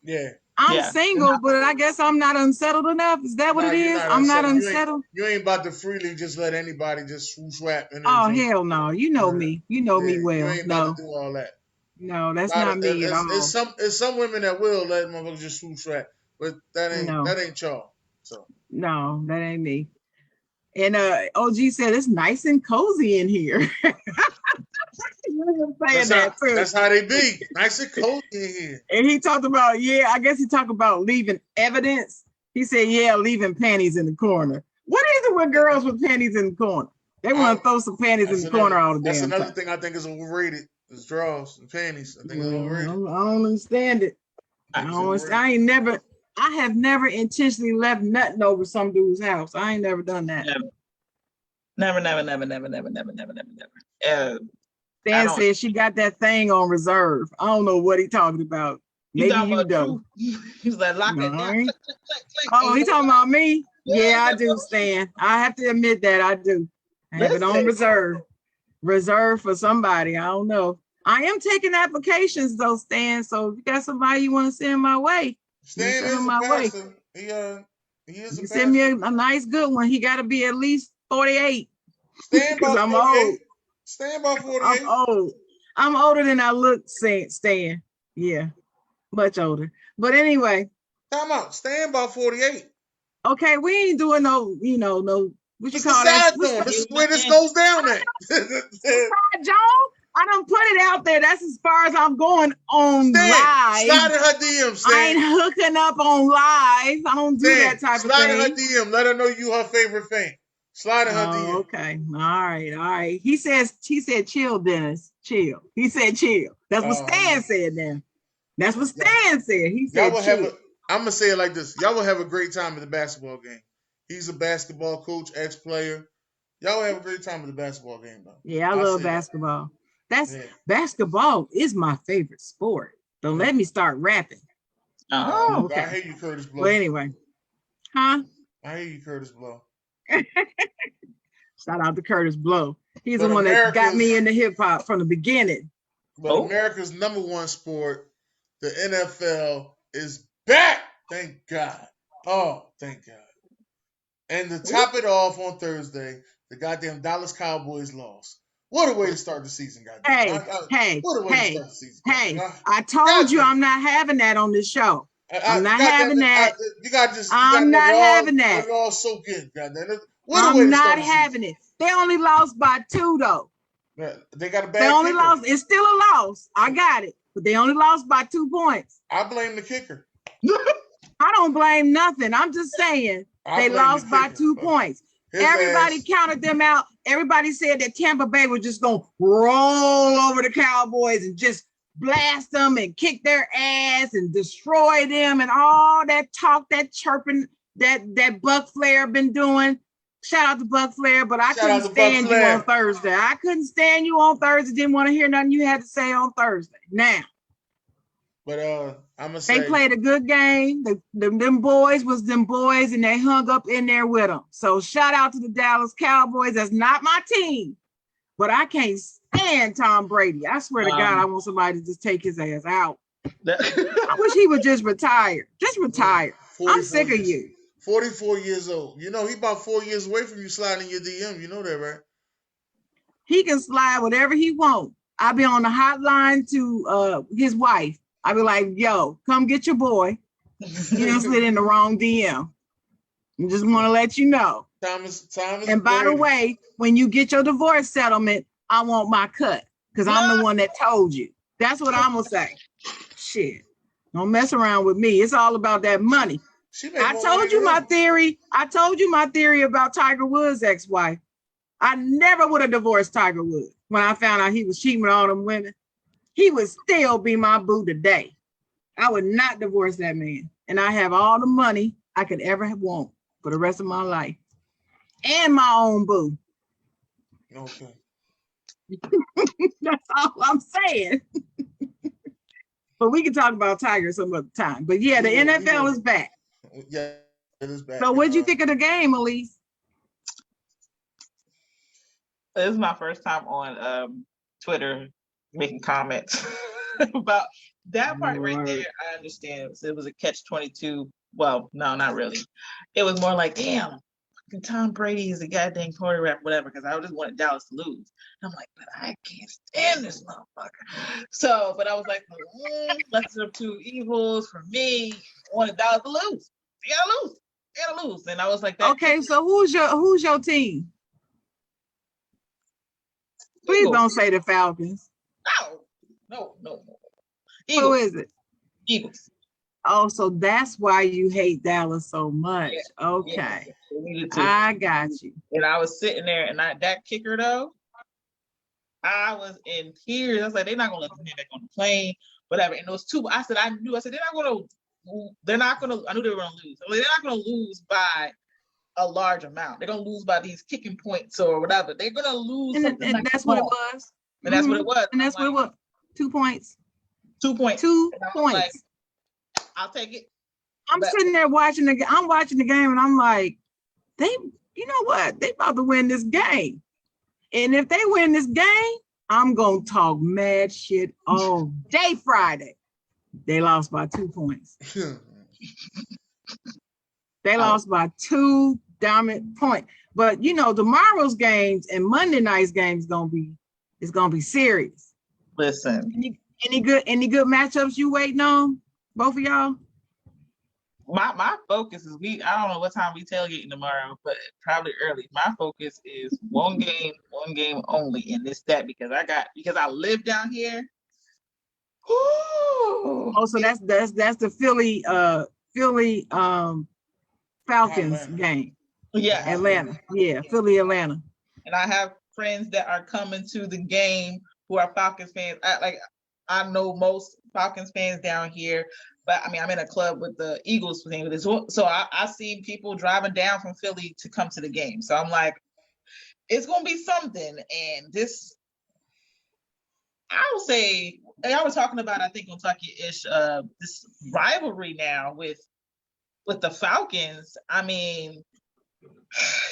Yeah. I'm single, but I guess I'm not unsettled enough. Is that what it is? I'm not unsettled. You ain't about to freely just let anybody just swap. Oh, hell no. You know me. You know me well. You ain't about to do all that. No, that's not me at all. It's some women that will let motherfuckers just swap. but that ain't y'all. So no, that ain't me. And OG said it's nice and cozy in here. That's how they be. Nice and cozy in here. And he talked about, I guess he talked about leaving evidence. He said, leaving panties in the corner. What is it with girls with panties in the corner? They want to throw some panties in the corner all the damn time. That's another thing I think is overrated. Is drawers and panties. I think it's overrated. I don't understand it. I have never intentionally left nothing over some dude's house. I ain't never done that. Never. Stan said she got that thing on reserve. I don't know what he talking about. Maybe you don't. He's like, lock it down. Oh, he talking about me? Yeah, I do, Stan. I have to admit that I do. I have it on reserve. Reserve for somebody. I don't know. I am taking applications though, Stan. So if you got somebody you want to send my way, Stan is my way. He is a send me a nice good one. He got to be at least 48. Stan about I'm 48. Old. Stan about 48. I'm old. I'm older than I look, Stan. Yeah, much older. But anyway. Time out. Stan about 48. Okay, we ain't doing no, no. What you call that? This is where this goes down at. Jawn, I don't put it out there. That's as far as I'm going on live. Slide in her DM, Stan. I ain't hooking up on live. I don't do that type of thing. Slide in her DM. Let her know you her favorite fan. Slide in her DM. Okay. All right. He said, chill, Dennis. Chill. He said chill. That's what Stan said now. That's what Stan said. He said chill. I'm going to say it like this. Y'all will have a great time at the basketball game. He's a basketball coach, ex-player. Y'all will have a great time at the basketball game, though. Yeah, I love basketball. Basketball is my favorite sport. Don't let me start rapping. Oh, okay. I hear you, Curtis Blow. Well, anyway. Huh? I hear you, Curtis Blow. Shout out to Curtis Blow. He's the one that got me into hip-hop from the beginning. But America's number one sport, the NFL, is back. Thank God. Oh, thank God. And to top it off on Thursday, the goddamn Dallas Cowboys lost. What a way to start the season, goddamn. Hey, I told you I'm not having that on this show. I'm not having that. I'm not having that. It all soak in, goddamn. I'm not having it. They only lost by 2, though. They got a bad They only kicker. lost. It's still a loss. I got it. But they only lost by 2 points. I blame the kicker. I don't blame nothing. I'm just saying they lost by 2 points. Everybody counted them out. Everybody said that Tampa Bay was just going to roll over the Cowboys and just blast them and kick their ass and destroy them and all that talk, that chirping that Buck Flair been doing. Shout out to Buck Flair, but I couldn't stand you on Thursday. I couldn't stand you on Thursday. Didn't want to hear nothing you had to say on Thursday. Now. But I'm gonna say they played a good game. Them boys was them boys, and they hung up in there with them. So shout out to the Dallas Cowboys. That's not my team, but I can't stand Tom Brady. I swear to God, I want somebody to just take his ass out. I wish he would just retire. Just retire. I'm sick of you. 44 years old. You know he about 4 years away from you sliding your DM. You know that, right? He can slide whatever he wants. I'll be on the hotline to his wife. I'll be like, yo, come get your boy. You done slid in the wrong DM. I just want to let you know. Thomas and by the way, when you get your divorce settlement, I want my cut because I'm the one that told you. That's what I'm going to say. Shit. Don't mess around with me. It's all about that money. I told you my theory. I told you my theory about Tiger Woods' ex-wife. I never would have divorced Tiger Woods when I found out he was cheating with all them women. He would still be my boo today. I would not divorce that man. And I have all the money I could ever want for the rest of my life. And my own boo. Okay. That's all I'm saying. But we can talk about Tiger some other time. But yeah, the NFL is back. Yeah, it is back. So what'd you think of the game, Elise? This is my first time on Twitter making comments about that part right there. I understand. It was a catch-22. Well, no, not really. It was more like, damn, Tom Brady is a goddamn quarterback, whatever, because I just wanted Dallas to lose. And I'm like, but I can't stand this motherfucker. So, but I was like, lesser of two evils for me. I wanted Dallas to lose. You gotta lose. You gotta lose. And I was like, that. Okay, so who's your team? Please Eagles. don't say the Falcons. No. Eagles. Who is it? Eagles. Oh, so that's why you hate Dallas so much. Yeah. Okay. Yeah. I got you. And I was sitting there, and that kicker though, I was in tears. I was like, they're not gonna let them get back on the plane, whatever. And those two, I said, I knew they're not gonna. I knew they were gonna lose. They're not gonna lose by a large amount. They're gonna lose by these kicking points or whatever. They're gonna lose. And that's what it was. And that's what it was. And that's what it was. 2 points. 2 points. 2 points. Like, I'll take it. I'm sitting there watching I'm watching the game, and I'm like, you know what? They about to win this game. And if they win this game, I'm gonna talk mad shit all day Friday. They lost by 2 points. They lost by 2 dominant points. But you know, tomorrow's games and Monday night's games gonna be serious. Listen. Any good matchups you waiting on? Both of y'all? My focus is I don't know what time we tailgating tomorrow, but probably early. My focus is one game only, and this that because I live down here. Ooh. Oh, so that's the Philly Falcons game. Yeah. Atlanta. Yeah, Philly, Atlanta. And I have friends that are coming to the game who are Falcons fans. I know most Falcons fans down here, but I mean, I'm in a club with the Eagles thing. So I see people driving down from Philly to come to the game. So I'm like, it's going to be something. And this, I would say, I was talking about, I think, Kentucky-ish, this rivalry now with the Falcons. I mean,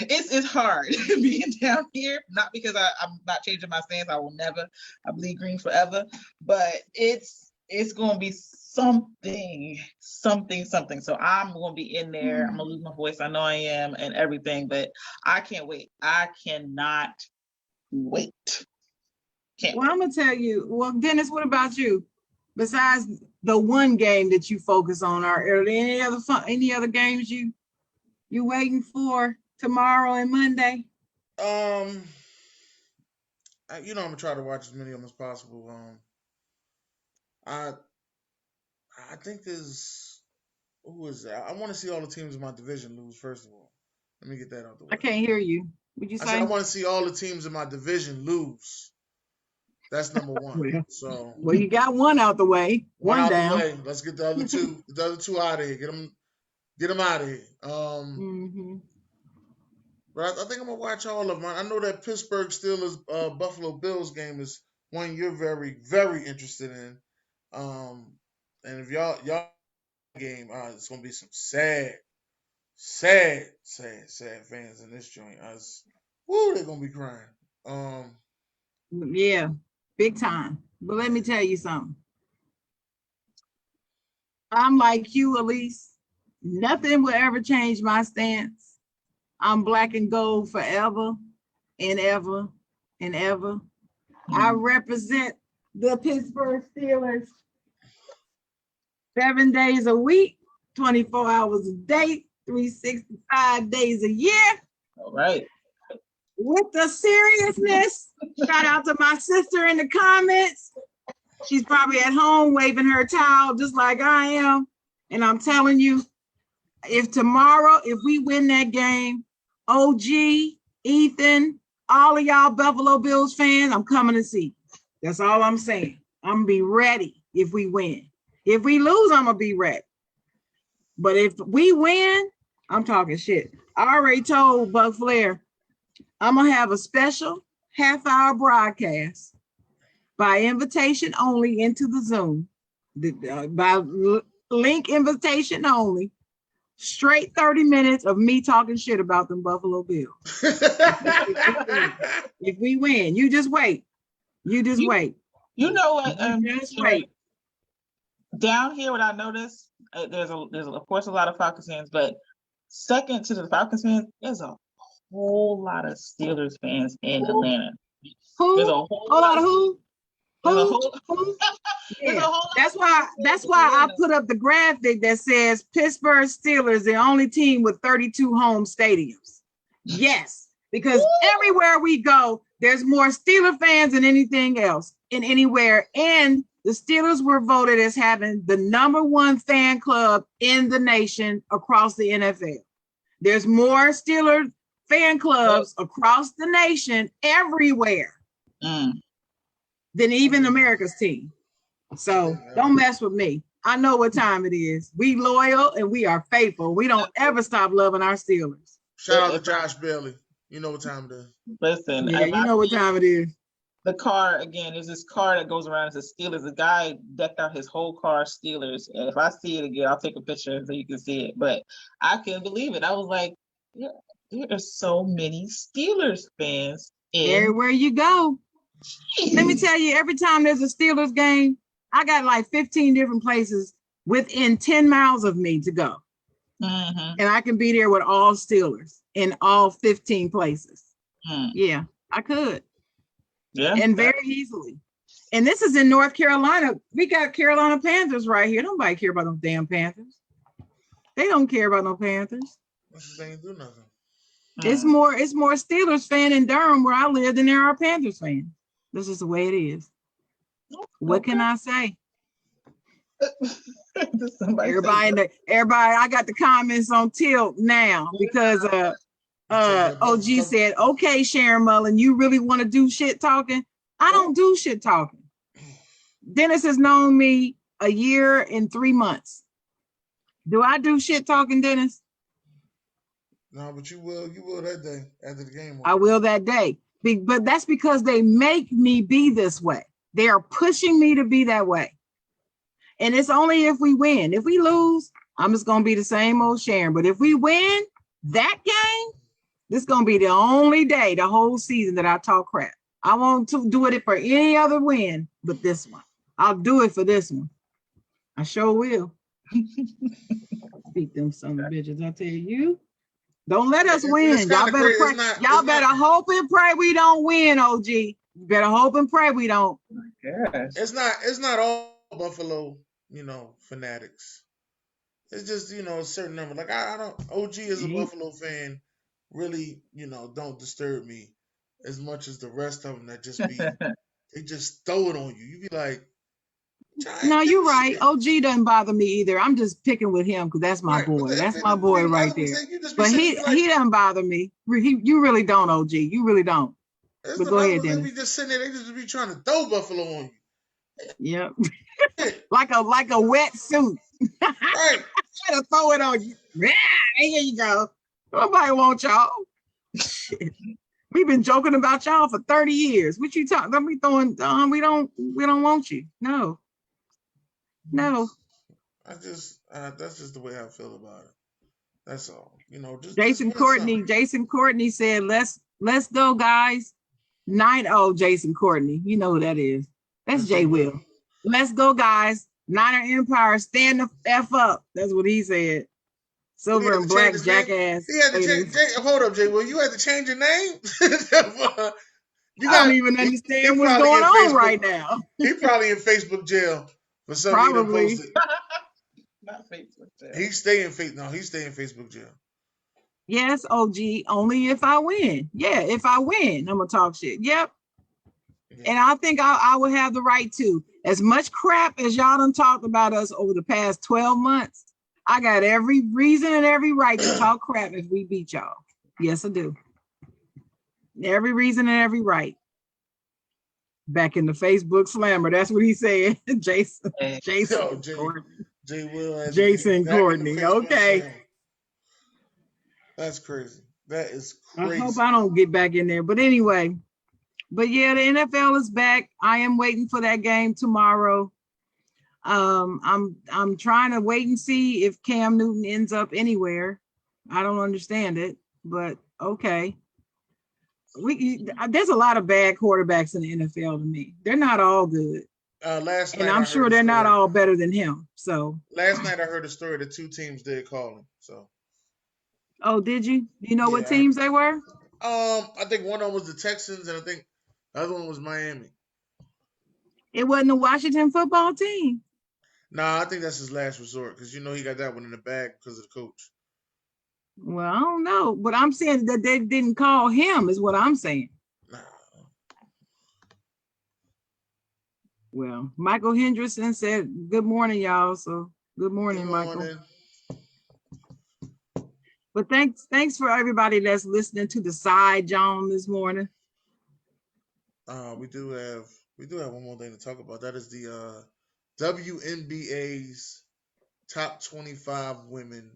it's hard being down here, not because I'm not changing my stance. I bleed green forever, but it's gonna be something. So I'm gonna be in there. I'm gonna lose my voice. I know I am, and everything, but I can't wait. I cannot wait. Well, I'm gonna tell you. Well, Dennis, what about you? Besides the one game that you focus on, are there any other games you waiting for tomorrow and Monday? I'm gonna try to watch as many of them as possible. I think who is that? I want to see all the teams in my division lose. First of all, let me get that out the way. I can't hear you. What'd you say? I said I want to see all the teams in my division lose. That's number one. Well, you got one out the way. One out down. The way. Let's get the other two. The other two out of here. Get them out of here. But I think I'm gonna watch all of them. I know that Pittsburgh Steelers Buffalo Bills game is one you're very, very interested in. And if y'all game, it's gonna be some sad fans in this joint. They're gonna be crying. Yeah, big time. But let me tell you something. I'm like you, Elise. Nothing will ever change my stance. I'm black and gold forever and ever and ever. I represent the Pittsburgh Steelers 7 days a week, 24 hours a day, 365 days a year. All right. With the seriousness, shout out to my sister in the comments. She's probably at home waving her towel just like I am. And I'm telling you, if we win that game, OG, Ethan, all of y'all Buffalo Bills fans, I'm coming to see. That's all I'm saying. I'm gonna be ready if we win. If we lose, I'm gonna be ready. But if we win, I'm talking shit. I already told Buck Flair, I'm gonna have a special half-hour broadcast by invitation only into the Zoom, by link invitation only. Straight 30 minutes of me talking shit about them Buffalo Bills. If we win, you just wait. You wait. You know what? Just wait. Down here, what I noticed, there's of course a lot of Falcons fans, but second to the Falcons fans, there's a whole lot of Steelers fans in Atlanta. Who? There's a whole lot of who? There's a Who? whole, Who? there's a Yeah. whole lot That's of why Steelers in I Atlanta. put up the graphic that says Pittsburgh Steelers, the only team with 32 home stadiums. Yes, because everywhere we go, there's more Steeler fans than anything else in anywhere. And the Steelers were voted as having the #1 fan club in the nation across the NFL. There's more Steeler fan clubs across the nation everywhere than even America's team. So don't mess with me. I know what time it is. We loyal and we are faithful. We don't ever stop loving our Steelers. Shout out to Josh Bailey. You know what time it is. Listen, yeah, you know what time it is. The car, again, is this car that goes around as Steelers. The guy decked out his whole car Steelers. And if I see it again, I'll take a picture so you can see it. But I couldn't believe it. I was like, yeah, there are so many Steelers fans everywhere you go. Jeez. Let me tell you, every time there's a Steelers game, I got like 15 different places within 10 miles of me to go. And I can be there with all Steelers in all 15 places. Yeah, I could. Yeah. And very easily. And this is in North Carolina. We got Carolina Panthers right here. Nobody care about no damn Panthers. They don't care about no Panthers. They ain't do nothing. It's more Steelers fan in Durham where I live than there are Panthers fans. This is the way it is. What can I say? Everybody, I got the comments on tilt now because OG said, okay, Sharon Mullen, you really want to do shit talking? I don't do shit talking. Dennis has known me a year and 3 months. Do I do shit talking, Dennis? No, but you will that day after the game. I will that day. But that's because they make me be this way. They are pushing me to be that way. And it's only if we win. If we lose, I'm just going to be the same old Sharon. But if we win that game, this is going to be the only day, the whole season that I talk crap. I won't do it for any other win but this one. I'll do it for this one. I sure will. Beat them son of bitches, I tell you. Don't let us win. Y'all better pray. Y'all better hope and pray we don't win, OG. You better hope and pray we don't. It's not all Buffalo, fanatics. It's just, a certain number. Like I don't OG as a Buffalo fan really, don't disturb me as much as the rest of them that just be they just throw it on you. You be like, no, you're right. Shit. OG doesn't bother me either. I'm just picking with him because that's my boy. That's my boy right there. But he doesn't bother me. You really don't, OG. You really don't. But go ahead, Dennis. They be just sitting there. They just be trying to throw Buffalo on you. Yep. like a wet suit. Right. Try to throw it on you. Yeah, here you go. Nobody wants y'all. Shit. We've been joking about y'all for 30 years. What you talking? Don't be throwing. We don't want you. No. That's just the way I feel about it. That's all. Jason Courtney said, let's go, guys. 9-0 Jason Courtney. You know who that is. That's Jay Will. Let's go, guys. Niner Empire, stand the F up. That's what he said. Silver and black jackass. He had to change. Hold up, Jay Will. You had to change your name? I don't even understand what's going on right now. He probably in Facebook jail for something probably. He posted. Not Facebook jail. He's staying Facebook jail. Yes, OG, only if I win. Yeah, if I win, I'm going to talk shit. Yep. Yeah. And I think I would have the right to. As much crap as y'all done talked about us over the past 12 months, I got every reason and every right to talk crap if we beat y'all. Yes, I do. Every reason and every right. Back in the Facebook slammer. That's what he said. Jason Courtney. Okay. Slammer. That's crazy. That is crazy. I hope I don't get back in there. But anyway. But yeah, the NFL is back. I am waiting for that game tomorrow. I'm trying to wait and see if Cam Newton ends up anywhere. I don't understand it, but okay. There's a lot of bad quarterbacks in the NFL to me. They're not all good. Last night, and I'm sure they're not all better than him. So last night I heard a story that 2 teams did call him. So. Oh, did you? You know what teams they were? I think one of them was the Texans, and I think the other one was Miami. It wasn't the Washington football team. Nah, I think that's his last resort because he got that one in the bag because of the coach. Well, I don't know, but I'm saying that they didn't call him is what I'm saying. Nah. Well, Michael Hendrickson said, "Good morning, y'all." So good morning, Michael. But thanks for everybody that's listening to the side, Jawn, this morning. We do have one more thing to talk about. That is the WNBA's top 25 women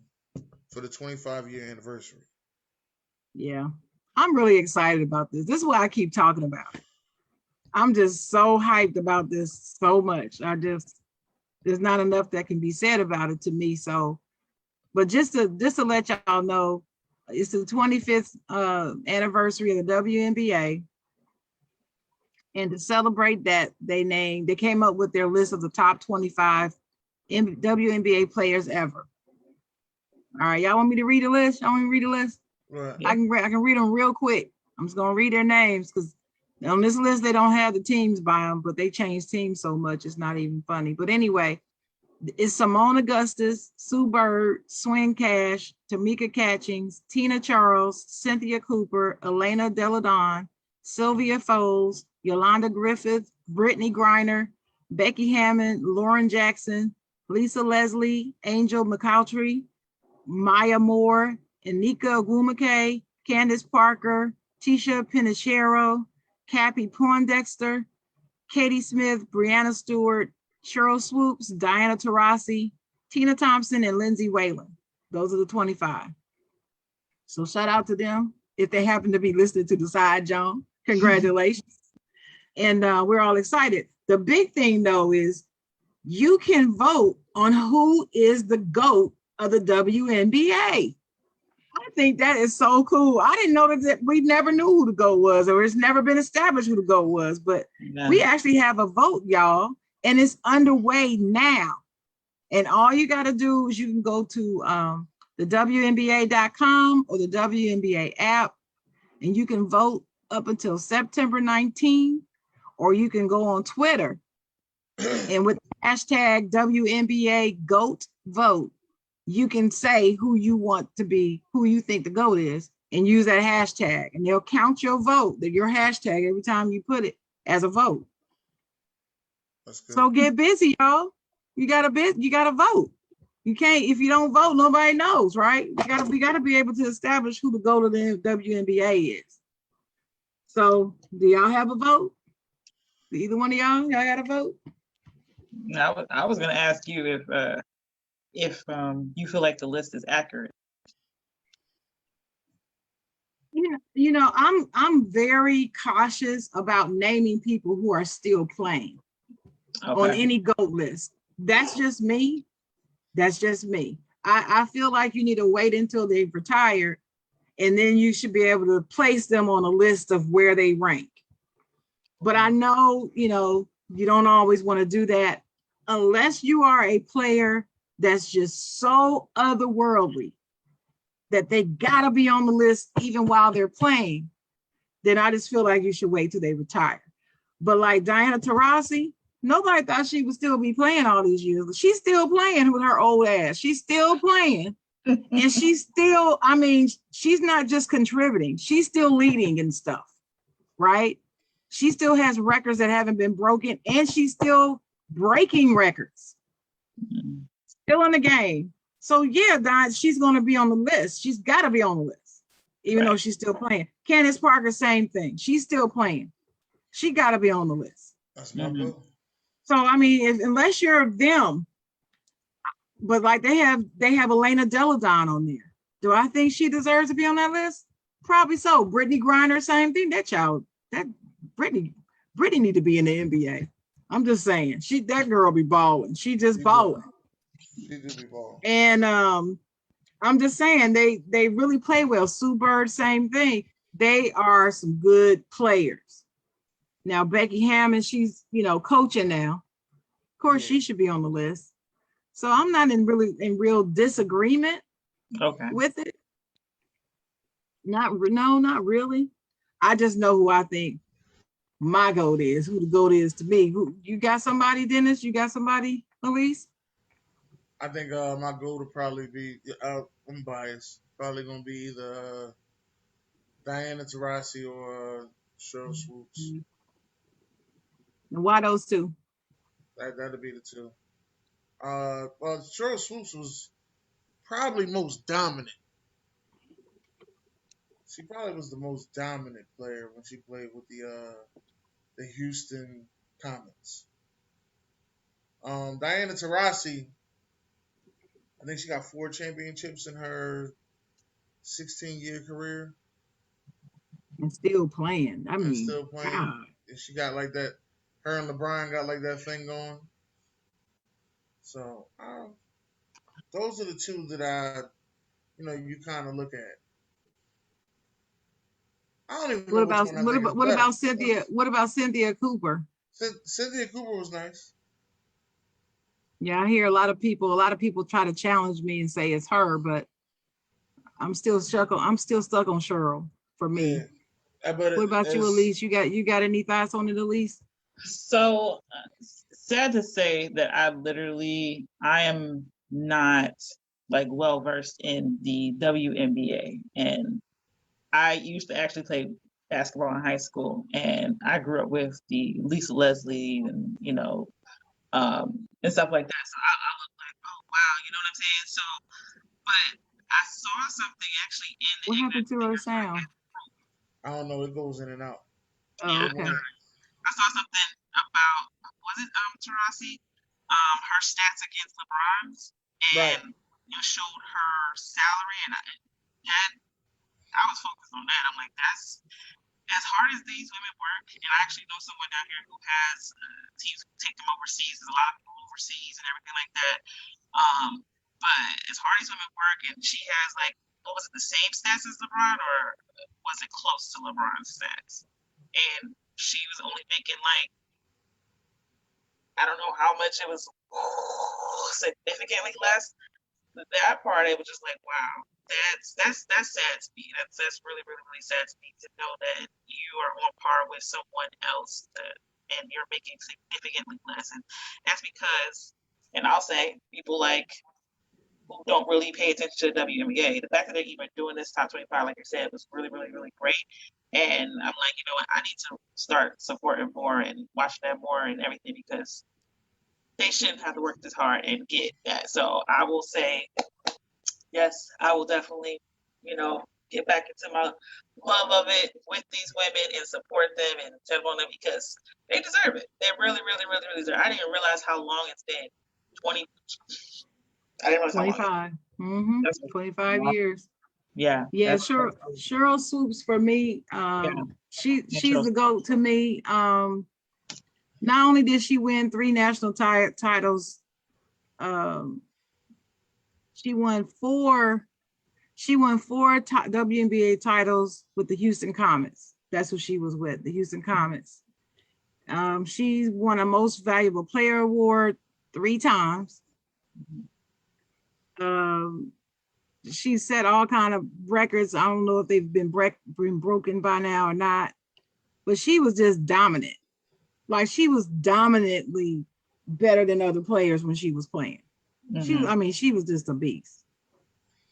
for the 25-year anniversary. Yeah, I'm really excited about this. This is what I keep talking about. I'm just so hyped about this so much. There's not enough that can be said about it to me. So, but just to let y'all know, it's the 25th anniversary of the WNBA. And to celebrate that, they came up with their list of the top 25 WNBA players ever. All right, y'all want me to read the list? Y'all want me to read the list? Right. I can read them real quick. I'm just gonna read their names because on this list they don't have the teams by them, but they changed teams so much it's not even funny. But anyway, it's Simone Augustus, Sue Bird, Swin Cash, Tamika Catchings, Tina Charles, Cynthia Cooper, Elena Deladon, Sylvia Foles, Yolanda Griffith, Brittany Griner, Becky Hammond, Lauren Jackson, Lisa Leslie, Angel McCoughtry, Maya Moore, Anika Ogwumike, Candace Parker, Tisha Pinichero, Cappy Poindexter, Katie Smith, Brianna Stewart, Cheryl Swoops, Diana Taurasi, Tina Thompson, and Lindsay Whalen. Those are the 25. So shout out to them if they happen to be listening to the side, Jawn. Congratulations. And we're all excited. The big thing, though, is you can vote on who is the GOAT of the WNBA. I think that is so cool. I didn't know that we never knew who the GOAT was, or it's never been established who the GOAT was, but we actually have a vote, y'all, and it's underway now. And all you got to do is you can go to the WNBA.com or the WNBA app, and you can vote up until September 19th, or you can go on Twitter and with hashtag WNBA GOAT vote, you can say who you want to be, who you think the GOAT is, and use that hashtag, and they'll count your vote, your hashtag, every time you put it as a vote. That's good. So get busy, y'all. You gotta vote. You can't, if you don't vote, nobody knows, right? We gotta be able to establish who the GOAT of the WNBA is. So do y'all have a vote? Either one of y'all got a vote? I was gonna ask you if you feel like the list is accurate. Yeah, I'm very cautious about naming people who are still playing on any GOAT list. That's just me. I feel like you need to wait until they've retired, and then you should be able to place them on a list of where they rank. But I know, you don't always want to do that unless you are a player that's just so otherworldly that they gotta be on the list even while they're playing. Then I just feel like you should wait till they retire. But like Diana Taurasi, nobody thought she would still be playing all these years. She's still playing with her old ass. She's still playing. And she's still, she's not just contributing, she's still leading and stuff, right? She still has records that haven't been broken, and she's still breaking records. Still in the game. So yeah, Don, she's going to be on the list. She's got to be on the list, even though she's still playing. Candace Parker, same thing. She's still playing. She got to be on the list. That's my vote. So unless you're them, but like they have Elena Deladon on there. Do I think she deserves to be on that list? Probably so. Brittany Griner, same thing. That Brittany need to be in the NBA. I'm just saying, that girl be balling. She just balling. She do be balling. And I'm just saying they really play well. Sue Bird, same thing. They are some good players. Now Becky Hammond, she's coaching now. Of course, she should be on the list. So I'm not in real disagreement with it. Not really. I just know who I think my GOAT is, who the GOAT is to me. Who you got somebody, Dennis? You got somebody, Elise? I think my goal would probably be I'm biased. Probably gonna be either Diana Taurasi or Cheryl Swoops. And why those two? That'd be the two. Well, Cheryl Swoops was probably most dominant. She probably was the most dominant player when she played with the Houston Comets. Diana Taurasi, I think she got 4 championships in her 16-year career. And still playing. I mean, still playing. God. And she got like that. Her and LeBron got like that thing going. So those are the two that you kind of look at. I don't even know which one I think is what better. about Cynthia? What about Cynthia Cooper? Cynthia Cooper was nice. Yeah, I hear a lot of people try to challenge me and say it's her, but I'm still stuck on Cheryl for me. Yeah. What about you, Elise? You got any thoughts on it, Elise? So sad to say that I am not like well versed in the WNBA, and I used to actually play basketball in high school, and I grew up with the Lisa Leslie and and stuff like that. So I look like, oh wow, you know what I'm saying? So, but I saw something actually in the. What happened to her sound? I don't know. It goes in and out. Oh, okay. I saw something about, was it Taurasi? Her stats against LeBron's, and showed her salary, and I was focused on that. I'm like, that's as hard as these women work, and I actually know someone down here who has teams who take them overseas. There's a lot of people overseas and everything like that. But as hard as women work, and she has like, what was it, the same stats as LeBron, or was it close to LeBron's stats? And she was only making like, I don't know how much it was, significantly less. That part, it was just like, wow, that's sad to me. That's really, really, really sad to me to know that you are on par with someone else and you're making significantly less. And that's because, and I'll say, people like who don't really pay attention to the WNBA, the fact that they're even doing this top 25, like I said, was really, really, really great. And I'm like, you know what, I need to start supporting more and watching that more and everything, because they shouldn't have to work this hard and get that. So I will say, yes, I will definitely, get back into my love of it with these women and support them and tell on them, because they deserve it. They really, really, really, really deserve it. I didn't even realize how long it's been. 20. I didn't realize 25. How long. 25 years. Yeah. Yeah, Cheryl Swoops for me. She's the GOAT to me. Not only did she win 3 national titles, she won 4 WNBA titles with the Houston Comets. That's who she was with, the Houston Comets. She won a Most Valuable Player award 3 times. She set all kind of records. I don't know if they've been broken by now or not, but she was just dominant. Like, she was dominantly better than other players when she was playing. Mm-hmm. She was just a beast.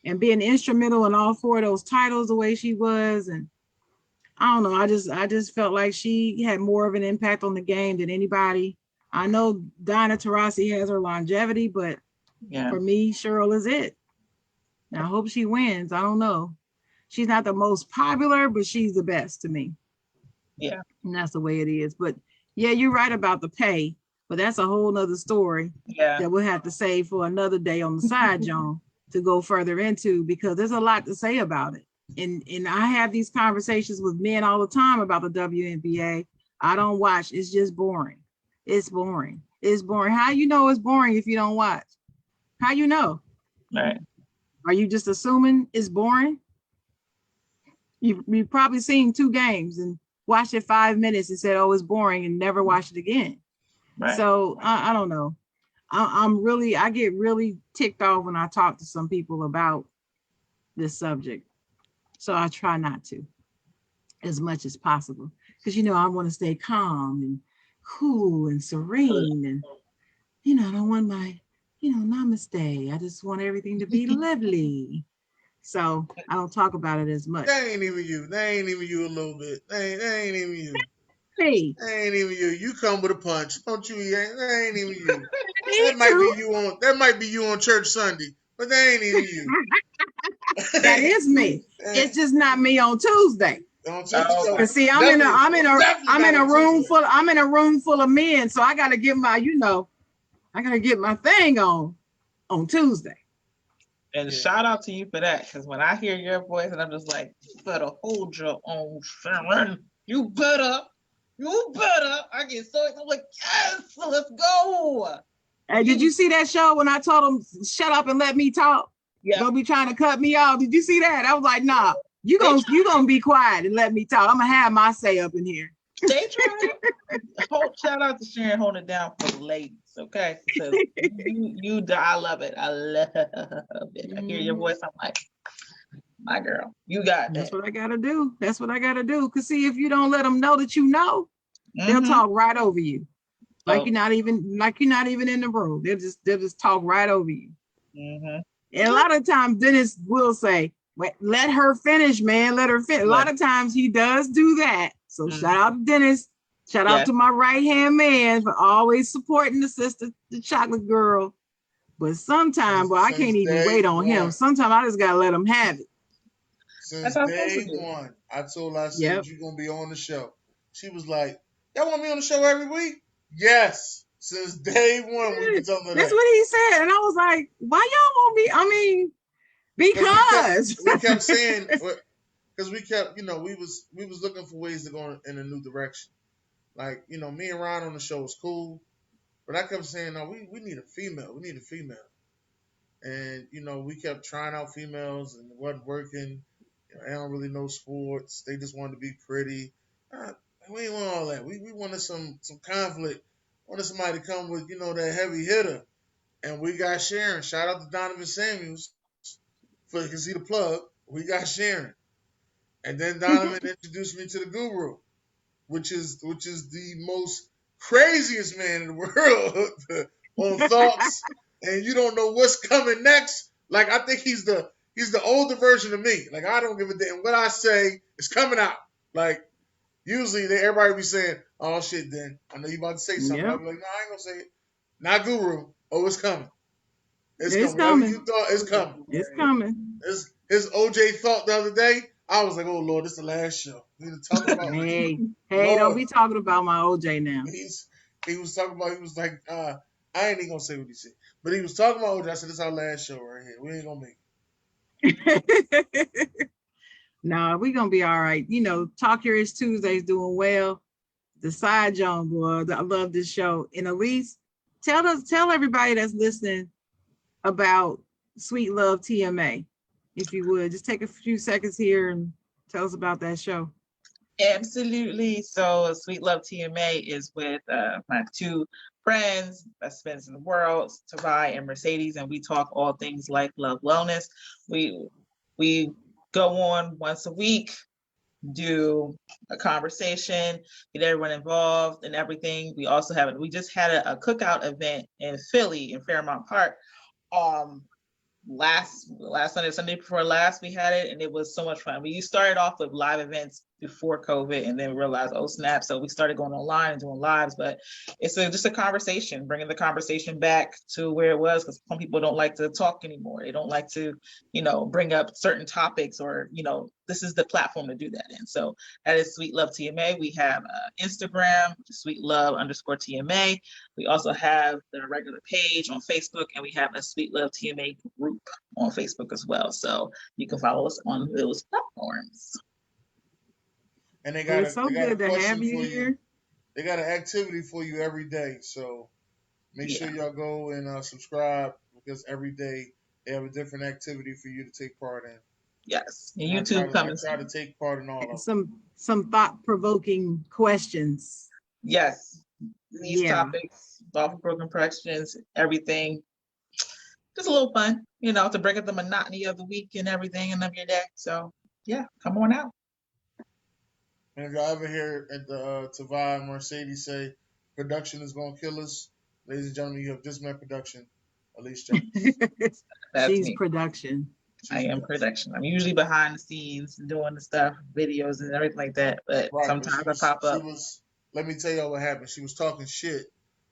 And being instrumental in all 4 of those titles the way she was, and I don't know, I just felt like she had more of an impact on the game than anybody. I know Diana Taurasi has her longevity, but for me, Cheryl is it. Now, I hope she wins. I don't know. She's not the most popular, but she's the best to me. Yeah. And that's the way it is. But yeah, you're right about the pay, but that's a whole nother story that we'll have to save for another day on the side, Jawn, to go further into, because there's a lot to say about it. And I have these conversations with men all the time about the WNBA. I don't watch. It's just boring. It's boring. It's boring. How you know it's boring if you don't watch? How you know? Right. Are you just assuming it's boring? You've probably seen 2 games and watched it 5 minutes and said, oh, it's boring, and never watched it again. Right. So I don't know. I get really ticked off when I talk to some people about this subject. So I try not to as much as possible. Because, you know, I want to stay calm and cool and serene. And, you know, I don't want my, you know, namaste. I just want everything to be lovely. So I don't talk about it as much. That ain't even you. That ain't even you a little bit. That ain't even you. Hey. That ain't even you. You come with a punch. Don't you? That ain't even you. That might be you on church Sunday, but that ain't even you. That is me. It's just not me on Tuesday. Cause see, I'm in a room full of men, so I gotta get my thing on Tuesday. And shout out to you for that, because when I hear your voice, and I'm just like, you better hold your own, Sharon. You better. I get so excited. I'm like, yes, let's go. Hey, did you see that show when I told them shut up and let me talk? Yeah. Don't be trying to cut me off. Did you see that? I was like, nah, you gonna be quiet and let me talk. I'm gonna have my say up in here. They try. Shout out to Sharon holding it down for the ladies, okay? Because I love it. I love it. I hear your voice. I'm like, my girl, you got that. That's what I gotta do. Cause see, if you don't let them know that you know, they'll talk right over you. Like you're not even in the room. They'll just talk right over you. And a lot of times Dennis will say, wait, let her finish, man. Let her finish. A lot of times he does do that. So shout out to Dennis. Shout out to my right-hand man for always supporting the sister, the chocolate girl. But sometimes, I can't even wait on him. Sometimes I just gotta let him have it. Since day one, I told her, I said, you're going to be on the show. She was like, y'all want me on the show every week? Yes. Since day one, we've been telling her that. That's what he said. And I was like, why y'all want me? I mean, because. We kept saying, because we kept, you know, we was looking for ways to go in a new direction. Like, you know, me and Ron on the show was cool. But I kept saying, no, we need a female. We need a female. And, you know, we kept trying out females and it wasn't working. You know, they don't really know sports. They just wanted to be pretty. We didn't want all that. We wanted some conflict. Wanted somebody to come with, you know, that heavy hitter. And we got Sharon. Shout out to Donovan Samuels because he the plug. We got Sharon. And then Donovan introduced me to the guru, which is the most craziest man in the world on thoughts. And you don't know what's coming next. Like, I think he's the older version of me. Like, I don't give a damn. What I say is coming out. Like, usually everybody be saying, oh, shit, then. I know you about to say something. I'll be like, no, I ain't going to say it. Not guru. Oh, it's coming. It's coming. Whatever you thought, it's coming. It's coming. His OJ thought the other day, I was like, oh, Lord, this is the last show. We need to talk about Hey, don't be talking about my OJ now. He was talking about, he was like, I ain't even going to say what he said. But he was talking about OJ. I said, this is our last show right here. We ain't going to make it. Nah, we're going to be all right. You know, Talk Your Ish Tuesday's doing well. The side Jawn boy, I love this show. And Elise, tell everybody that's listening about Sweet Love TMA, if you would. Just take a few seconds here and tell us about that show. Absolutely. So Sweet Love TMA is with my two friends, best friends in the world, Tarai and Mercedes, and we talk all things life, love, wellness. We go on once a week, do a conversation, get everyone involved and everything. We also we just had a cookout event in Philly in Fairmount Park. Last Sunday before last, we had it, and it was so much fun. We started off with live events before COVID, and then we realized, oh snap! So we started going online and doing lives. But it's just a conversation, bringing the conversation back to where it was, because some people don't like to talk anymore. They don't like to, bring up certain topics, or this is the platform to do that in. So that is Sweet Love TMA. We have Instagram, Sweet Love _TMA. We also have the regular page on Facebook, and we have a Sweet Love TMA group on Facebook as well. So you can follow us on those platforms. And they got good to have you here. They got an activity for you every day. So make sure y'all go and subscribe, because every day they have a different activity for you to take part in. Yes. And YouTube I try to take part in all of them. Some thought-provoking questions. Yes. These topics, thought-provoking questions, everything. Just a little fun, to break up the monotony of the week and everything and of your day. So yeah, come on out. And if y'all ever hear at the Tavai Mercedes say production is gonna kill us, ladies and gentlemen, you have just met production. Elise Jeffers. She's me. production. I am production. I'm usually behind the scenes doing the stuff, videos and everything like that. But sometimes I pop up. Let me tell y'all what happened. She was talking shit,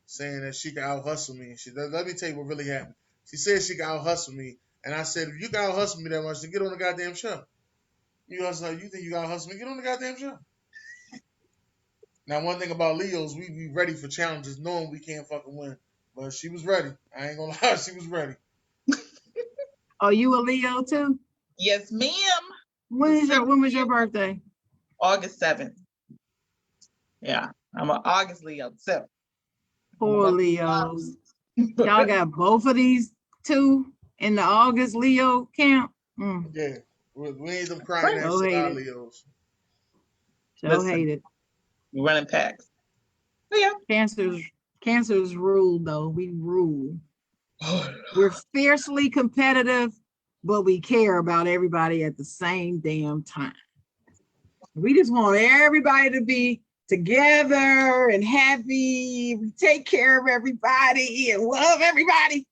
saying that she could out hustle me. Let me tell you what really happened. She said she could out hustle me, and I said, if you can out hustle me that much, then get on the goddamn show. You think you got hustle me? Get on the goddamn show. Now, one thing about Leos, we be ready for challenges, knowing we can't fucking win. But she was ready. I ain't gonna lie, she was ready. Are you a Leo too? Yes, ma'am. When was your birthday? August 7th. Yeah, I'm an August Leo too. Poor Leos. Y'all got both of these two in the August Leo camp. Yeah, we ain't them crying ass Leos. So hated. We're running packs. Yeah. Cancers rule though. We rule. We're fiercely competitive, but we care about everybody at the same damn time. We just want everybody to be together and happy. We take care of everybody and love everybody.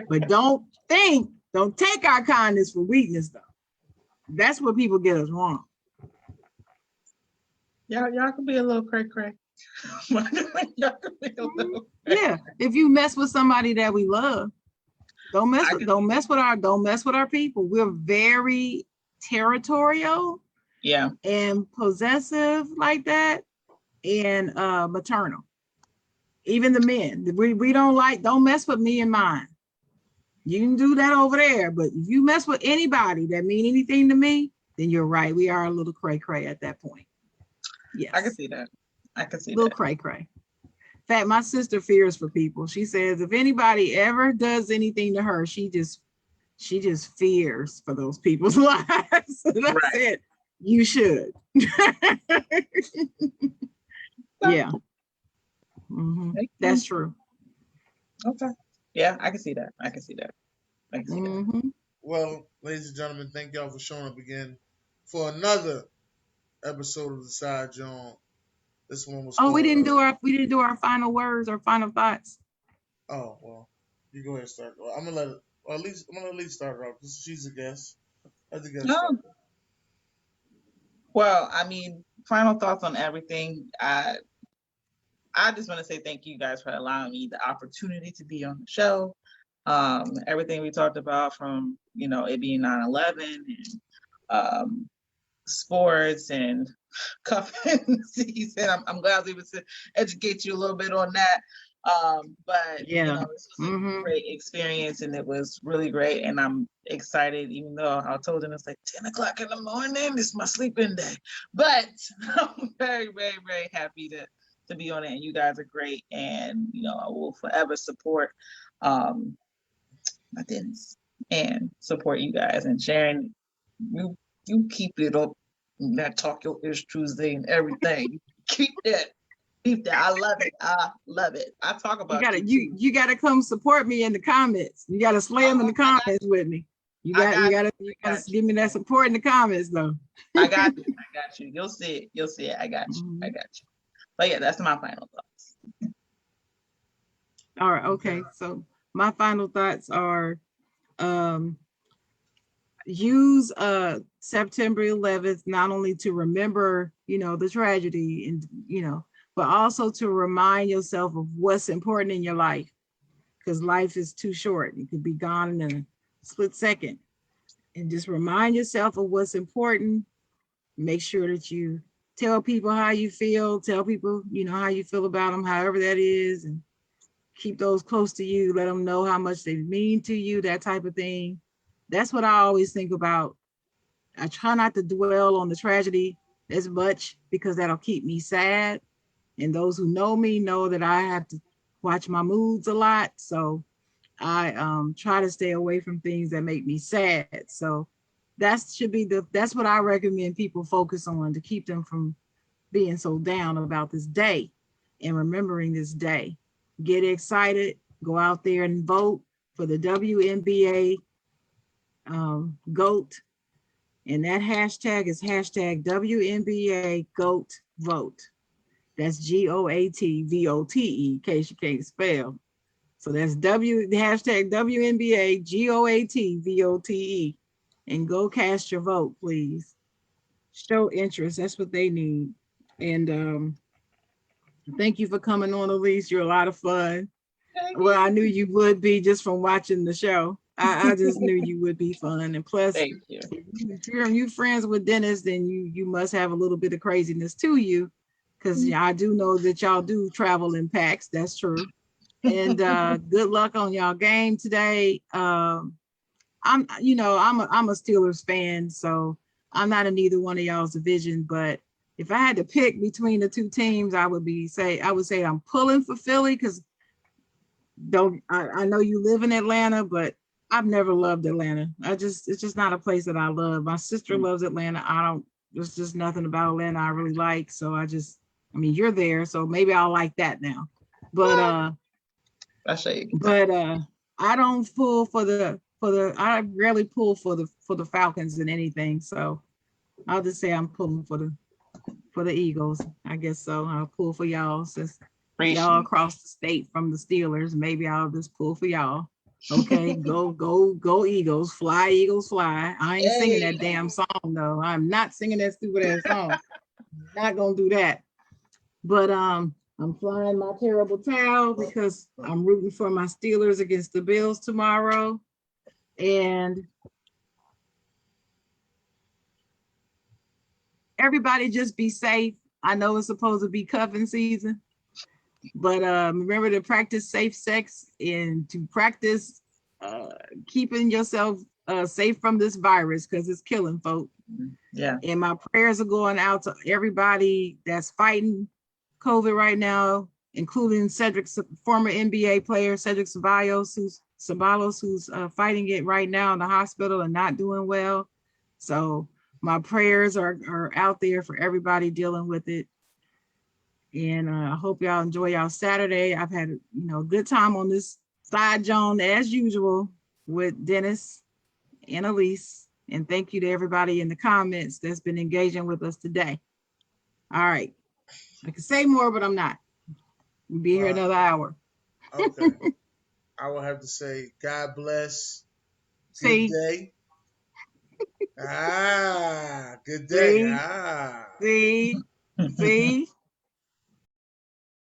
But don't take our kindness for weakness though. That's where people get us wrong. Y'all can be a little cray-cray. Yeah, if you mess with somebody that we love, don't mess with our people. We're very territorial, and possessive like that, and maternal. Even the men, we don't mess with me and mine. You can do that over there, but if you mess with anybody that mean anything to me, then you're right. We are a little cray-cray at that point. Yes, I can see that. Little cray-cray. In fact, my sister fears for people. She says if anybody ever does anything to her, she just fears for those people's lives. That's it. You should. Yeah. Mm-hmm. That's true. Okay. Yeah, I can see that. Mm-hmm. Well, ladies and gentlemen, thank y'all for showing up again for another episode of the Side Jawn. This one was. We didn't do our final words or final thoughts. Oh well, you go ahead and start. Well, I'm gonna let Elise start off. She's a guest. No. Well, I mean, final thoughts on everything. I just want to say thank you guys for allowing me the opportunity to be on the show. Everything we talked about, from it being 9/11 and sports and cuffing season. I'm glad I was able to educate you a little bit on that. But this was a great experience, and it was really great. And I'm excited, even though I told them it's like 10 o'clock in the morning. It's my sleeping day, but I'm very, very, very happy to be on it. And you guys are great, and I will forever support my things and support you guys. And Sharon, you keep it up. That Talk Your Ish Tuesday and everything. Keep that. I love it. I talk about you gotta come support me in the comments. You gotta slam in the comments with me. You gotta give me that support in the comments though. I got you. You'll see it. I got you. But yeah, that's my final thoughts. All right, okay. So my final thoughts are use September 11th not only to remember the tragedy and but also to remind yourself of what's important in your life, because life is too short. It could be gone in a split second. And just remind yourself of what's important. Make sure that you tell people how you feel, tell people how you feel about them, however that is, and keep those close to you. Let them know how much they mean to you, that type of thing. That's what I always think about. I try not to dwell on the tragedy as much, because that'll keep me sad. And those who know me know that I have to watch my moods a lot. So I try to stay away from things that make me sad. So that's what I recommend people focus on, to keep them from being so down about this day and remembering this day. Get excited, go out there and vote for the WNBA GOAT, And that hashtag is hashtag WNBA GOAT vote. That's GOATVOTE, in case you can't spell. So that's hashtag WNBA GOATVOTE. And go cast your vote, please. Show interest. That's what they need. And thank you for coming on, Elise. You're a lot of fun. Well, I knew you would be just from watching the show. I just knew you would be fun. And plus, thank you. If you're friends with Dennis, then you must have a little bit of craziness to you, because I do know that y'all do travel in packs. That's true. And good luck on y'all game today. I'm a Steelers fan, so I'm not in either one of y'all's division. But if I had to pick between the two teams, I would say I'm pulling for Philly, because I know you live in Atlanta, but I've never loved Atlanta. It's just not a place that I love. My sister loves Atlanta. There's just nothing about Atlanta I really like. So you're there, so maybe I'll like that now. But I don't pull I rarely pull for the Falcons in anything. So I'll just say I'm pulling for the Eagles. I guess so. I'll pull for y'all since y'all across the state from the Steelers. Maybe I'll just pull for y'all. Okay, go Eagles, fly Eagles fly. I ain't singing that damn song though. I'm not singing that stupid ass song. Not gonna do that. But I'm flying my terrible towel because I'm rooting for my Steelers against the Bills tomorrow. And everybody just be safe. I know it's supposed to be cuffing season, but remember to practice safe sex and to practice keeping yourself safe from this virus, because it's killing folk. Yeah. And my prayers are going out to everybody that's fighting COVID right now, including Cedric's former NBA player, Cedric Ceballos, who's fighting it right now in the hospital and not doing well. So my prayers are out there for everybody dealing with it. And I hope y'all enjoy y'all Saturday. I've had a good time on this side, Jawn, as usual, with Dennis and Elise. And thank you to everybody in the comments that's been engaging with us today. All right. I could say more, but I'm not. We'll be here another hour. Okay. I will have to say, God bless. Good day. Good day. See?